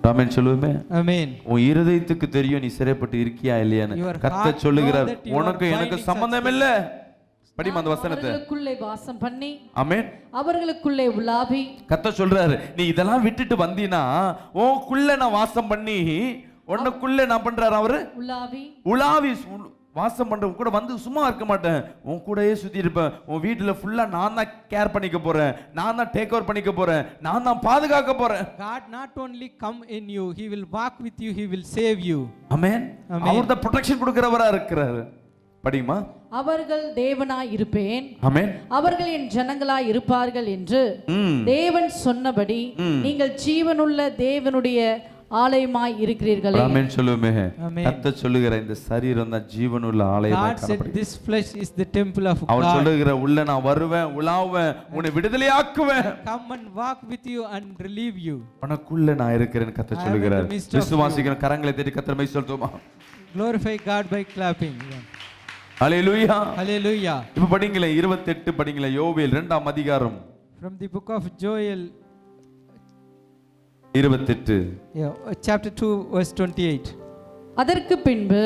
ஆமென் சொல்லுமே. Amen. உன் இருதயத்துக்கு தெரியும் நீ சிறைப்பட்டு இருக்கியா இல்லையான்னு. கர்த்தர் சொல்லுகிறார், உனக்கு எனக்கு சம்பந்தம் இல்ல. படிமா அந்த வசனத்தை. அவர்களுக்குள்ளே வாசம் பண்ணி, ஆமென், அவர்களுக்குள்ளே உலாவி. கர்த்தர் சொல்றாரு, நீ இதெல்லாம் விட்டுட்டு வந்தீனா உனக்குள்ள நான் வாசம் பண்ணி உனக்குள்ள நான் பண்றாரு அவரு உலாவி வாசம் பண்றவங்க கூட வந்து சும்மா இருக்க மாட்டேன், உன் கூடயே சுத்தி இருப்பேன். உன் வீட்டுல ஃபுல்லா நான் தான் கேர் பண்ணிக்க போறேன், நான் தான் டேக் ஓவர் பண்ணிக்க போறேன், நான் தான் பாதுகாக்க போறேன். God not only come in you, he will walk with you, he will save you. ஆமென். அவர் தான் ப்ரொடெக்ஷன் கொடுக்கிறவரா இருக்கிறாரு. படிமா. அவர்கள் தேவனாய் இருப்பேன், ஆமென், அவர்கள் என் ஜனங்களாய் இருப்பார்கள் என்று தேவன் சொன்னபடி நீங்கள் ஜீவனுள்ள தேவனுடைய ஆலயமாய் இருக்கிறீர்களே. ஆமென் சொல்லுமே. கர்த்தர் சொல்லுகிற இந்த சரீரம் தான் ஜீவனுள்ள ஆலயமாய் God said this flesh is the temple of God. அவர் சொல்லுகிற உள்ள நான் வருவேன், உலாவுவேன், உன்னை விடுதலையாக்குவேன், come and walk with you and relieve you. உனக்குள்ள நான் இருக்கிறேன்னு கர்த்தர் சொல்லுகிறார். விசுவாசிக்கிற கரங்களை தட்டி கர்த்தர் மை சொல்லுமா. Glorify God by clapping. Hallelujah. Hallelujah. இப்ப படிங்களே 28 படிங்களே யோவேல் 2ஆம் அதிகாரம். From the book of Joel 28. Chapter 2 verse 28. அதற்கு பின்பு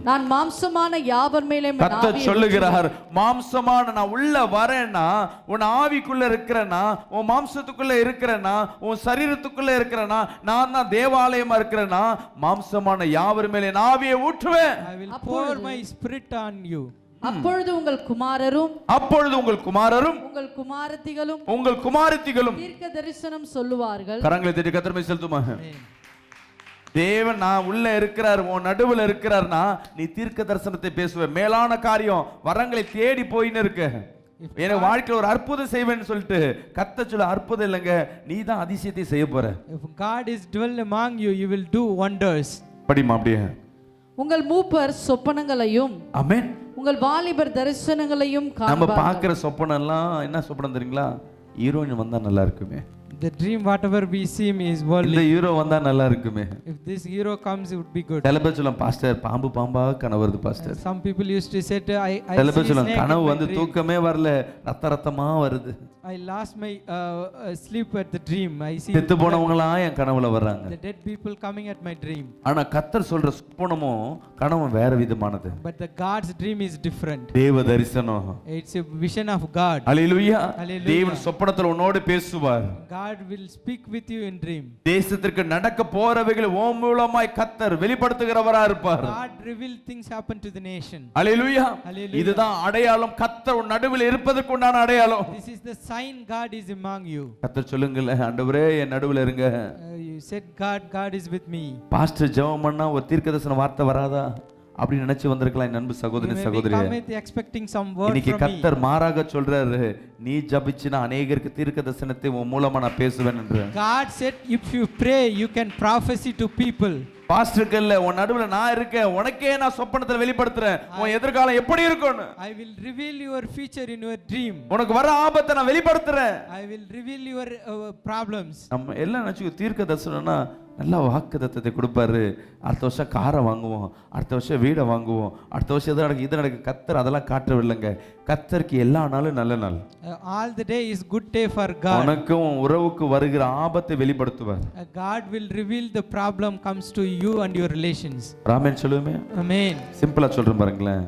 நான் மாம்சமான யாவர் மேலே கர்த்தர் சொல்லுகிறார், மாம்சமான நான் உள்ள வரேன்னா உன் ஆவிக்குள்ள இருக்கிறேன்னா உன் மாம்சத்துக்குள்ள இருக்கிறேன்னா உன் சரீரத்துக்குள்ள இருக்கிறேன்னா நான் தான் தேவாலயமா இருக்கிறேன்னா மாம்சமான யாவர் மேலே நான் ஆவியை ஊற்றுவேன். I will pour my spirit on you. அப்பொழுது உங்கள் குமாரரும் உங்கள் குமாரத்திகளும் தீர்க்க தரிசனம் சொல்லுவார்கள். கரங்களை தட்டி கர்த்தர் மை செலுத்துமா. தேவன் நான் உள்ள இருக்கிறார், உன் நடுவுல இருக்கிறார்னா நீ தீர்க்க தரிசனத்தை பேசுவ. மேலான காரியம் வரங்களை தேடி போயின்னு இருக்க. எனக்கு வாழ்க்கையில் ஒரு அற்புதம் செய்வேன்னு சொல்லிட்டு கத்த சொல்ல அற்புதம் இல்லைங்க, நீ தான் அதிசயத்தை செய்ய போற. If God is dwell among you, you will do wonders. படிமா அப்படியே. உங்கள் மூப்பர் சொப்பனங்களையும் ஆமென். உங்கள் வாலிபர் தரிசனங்களையும் நம்ம காண்பார்கள். பார்க்கிற சொப்பனம் எல்லாம் என்ன சொப்பனம் தெரியுங்களா? ஹீரோயின் வந்தா நல்லா இருக்குமே, The dream, whatever we see, is இந்த worldly. ஹீரோ வந்தா நல்லா இருக்குமே. If this hero comes, it would be good. சில பேர் சொல்லுவாங்க, பாஸ்டர் பாம்பு பாம்பா கனவு வருது pastor. Some people used to say, I சில see பேர் சொல்லுவாங்க, snake in கனவு my வந்து dream. தூக்கமே வரல, ரத்த ரத்தமா வருது. I lost my sleep at the dream. I see செத்து போனவங்களாம் என் கனவுல வர்றாங்க. the dead people coming at my dream. ஆனா கர்த்தர் சொல்ற சொப்பனமும் கனவும் வேற விதமானது. But the God's dream is different. தேவ தரிசனம். It's a vision of God. Hallelujah. Hallelujah. தேவன் சொப்பனத்துல உன்னோடு பேசுவார். God will speak with you in dream. தேசத்திற்கு நடக்க போறவைகளை உன் மூலமாய் கர்த்தர் வெளிப்படுத்துகிறவரா இருப்பார். God reveal things happen to the nation. Hallelujah. Hallelujah. இதுதான் அடையாளம், கர்த்தர் உன் நடுவில் இருப்பதற்கு உண்டான அடையாளம். This is the sign God is among you. கர்த்தர் சொல்லுங்களே, ஆண்டவரே என் நடுவில் இருங்க. You said God is with me. Pastor ஜெபம் பண்ணா ஒரு தீர்க்கதரிசன வார்த்தை வராதா அப்படி நினைச்சு வந்திருக்கலாம் என் நண்பு சகோதரி சகோதரியே. You may be expecting some word இன்னைக்கு from me. கர்த்தர் மாறாக சொல்றாரு, நீ ஜெபிச்சினா அநேகருக்கு தீர்க்கதரிசனத்தை உன் மூலமா நான் பேசுவேன் என்று. God said if you pray you can prophesy to people. பாஸ்டருக்கு இல்ல, உன் நடுவுல நான் இருக்கேன், உனக்கே நான் சொப்பனத்துல வெளிப்படுத்துறேன் உன் எதிர்காலம் எப்படி இருக்கும்னு. I will reveal your future in your dream. உனக்கு வர ஆபத்தை நான் வெளிப்படுத்துறேன். I will reveal your problems. நம்ம எல்லாம் நினைச்சு தீர்க்கதரிசனம்னா நல்லா வாக்குத்தத்தத்தை கொடுப்பாரு. அடுத்த வருஷம் காரை வாங்குவோம், அடுத்த வருஷம் வீடை வாங்குவோம், அடுத்த வருஷம் எது நடக்கு இது நடக்கு. கர்த்தர் அதெல்லாம் காட்டவில்லைங்க. கர்த்தருக்கு எல்லா நாளும் நல்ல நாள். All the day is good day for God. உனக்கும் உறவுக்கு வருகிற ஆபத்தை வெளிப்படுத்துவார். God will reveal the problem comes to you and your relations. Raman சொல்லுமே. Amen. சிம்பிளா சொல்றேன் பாருங்களேன்.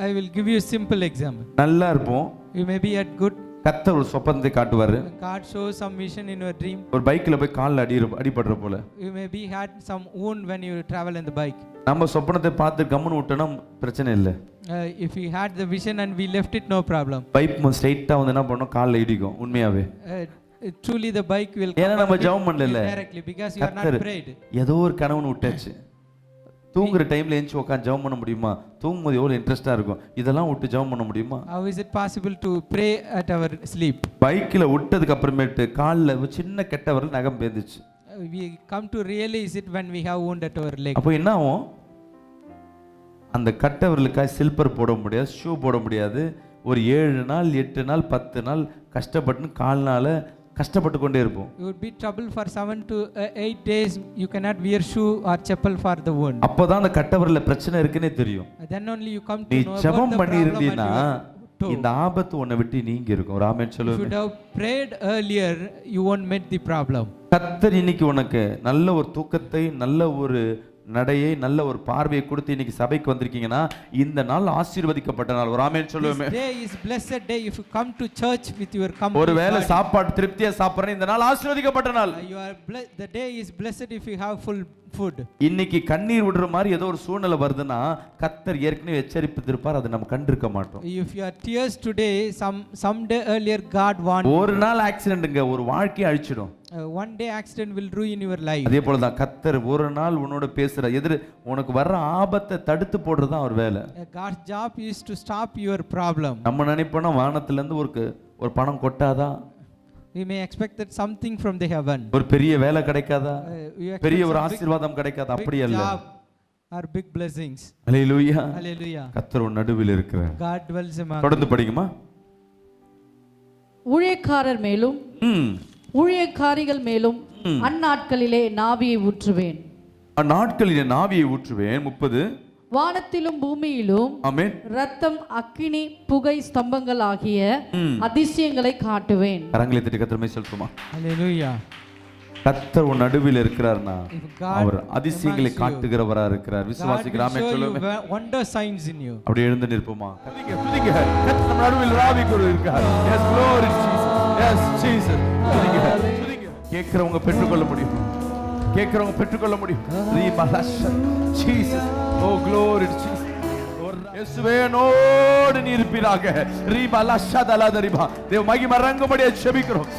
I will give you a simple example. நல்லா இருப்போம், You may be at good. கர்த்தர் ஒரு சொப்பனத்தை காட்டுவாரு. God shows some vision in your dream. ஒரு பைக்ல போய் கால்ல அடிபடுற போல. You may be had some wound when you travel in the bike. நம்ம சொப்பனத்தை பார்த்து கம்முன்னு விட்டோம்னா பிரச்சனை இல்லை. If we had the vision and we left it, no problem. Pipe ஸ்ட்ரைட்டா வந்து என்ன பண்ணும், கால்ல இடிக்கும். உண்மையாவே Truly the bike will ஏன்னா come நம்ம and ஜெபம் hit you பண்ணல. directly because you are not கர்த்தர் prayed. ஏதோ ஒரு கனவுன்னு விட்டாச்சு. தூங்குற டைம்ல எந்திச்சு உட்காந்து ஜெபம் பண்ண முடியுமா? தூங்கும்போது எவ்வளவு இன்ட்ரெஸ்டா இருக்கும். இதெல்லாம் விட்டு ஜெபம் பண்ண முடியுமா? How is it possible to pray at our sleep? பைக்ல விட்டதுக்கு அப்புறமேட்டு கால்ல ஒரு சின்ன கெட்ட விரல் நகம் பேந்துச்சு. We come to realize it when we have wound at our leg. அப்போ என்ன ஆகும்? அந்த கட்ட விரலுக்காய் சில்பர் போட முடியாது, ஷூ போட முடியாது. ஒரு 7 நாள் 8 நாள் 10 நாள் கஷ்டப்பட்டு கால்னால கஷ்டப்பட்டு கொண்டே இருப்போம். You would be trouble for 7 to 8 days. You cannot wear shoe or chappal for the wound. அப்பதான் அந்த கட்ட விரல்ல பிரச்சனை இருக்குன்னே தெரியும். Then only you come நீ to know about ஜெபம் the பண்ணி problem. இருந்தீனா இந்த ஆபத்து உன்னை விட்டு நீங்கி இருக்கும். ராமன் If you சொல்லுவேன். would have prayed earlier, you won't meet the problem. கர்த்தர் இன்னைக்கு உனக்கு நல்ல ஒரு தூக்கத்தை, நல்ல ஒரு நடையை, நல்ல ஒரு பார்வையை கொடுத்து இன்னைக்கு சபைக்கு வந்திருக்கீங்கன்னா இந்த நாள் ஆசீர்வதிக்கப்பட்ட நாள். ஒரு ஆமென் சொல்லுவேன். This day is blessed day if you come to church with your complete ஒருவேளை body. சாப்பாடு திருப்தியா சாப்பிடுறேன், இந்த நாள் ஆசீர்வதிக்கப்பட்ட நாள். You are the day is blessed if you have full food. இன்னைக்கு கண்ணீர் விடுற மாதிரி ஏதோ ஒரு சூழ்நிலை வருதுன்னா கர்த்தர் ஏற்கனவே எச்சரிப்பித்திருப்பார், அதை நம்ம கண்டிருக்க மாட்டோம். If you are tears today, some day earlier God warned. ஒரு நாள் ஆக்சிடென்ட்ங்க ஒரு வாழ்க்கையை அழிச்சிடும். One day accident will ruin your life. அதே போல தான் கர்த்தர் ஒரு நாள் உன்னோட பேசுற எதிர உனக்கு வர்ற ஆபத்தை தடுத்து போடுறது தான் அவர் வேலை. God's job is to stop your problem. நம்ம நினைப்போனா வானத்துல இருந்து ஒரு பணம் கொட்டாதா, We may expect that something from the heaven. ஒரு பெரிய வேலை கிடைக்காதா, We expect பெரிய ஒரு some ஆசீர்வாதம் கிடைக்காதா, big அப்படி அல்ல. job or big blessings. Hallelujah. Hallelujah. கர்த்தர் உன் நடுவில் இருக்கிறார். God dwells among. தொடர்ந்து படிக்குமா? ஊழியக்காரர் மேலும் ஊழியக்காரிகள் மேலும் அந்நாட்களிலே நாவியை ஊற்றுவேன். அந்நாட்களிலே நாவியை ஊற்றுவேன். 30 வானத்திலும் பூமியிலும் ஆமென். ரத்தம் அக்கினி புகை ஸ்தம்பங்கள் ஆகிய அதிசயங்களை காட்டுவேன். கரங்களை தட்டி கர்த்தரை சொல்லுமா. Hallelujah. கர்த்தர் உன் நடுவில் இருக்கிறார்னா If God அவர் அதிசயங்களை காட்டுகிறவரா இருக்கிறார். விசுவாசிக்கிறாமே சொல்லுங்க. Wonder signs in you. அப்படியே எழுந்து நிற்போமா? துதிங்க துதிங்க. கர்த்தர் நம் நடுவில் ராவிக்குள் இருக்கார். Yes glory Jesus. Yes Jesus. துதிங்க துதிங்க. கேக்குறவங்க பெற்றுக்கொள்ள முடியும். கேக்குறவங்க பெற்றுக்கொள்ள முடியும். Jesus. Oh glory Jesus. இயேசுவே நோடு நீ இருப்பீராக. ரீபா லஷதலதரிபா. தேவ மகிமை இறங்கும்படியாக ஜெபிக்கிறோம்.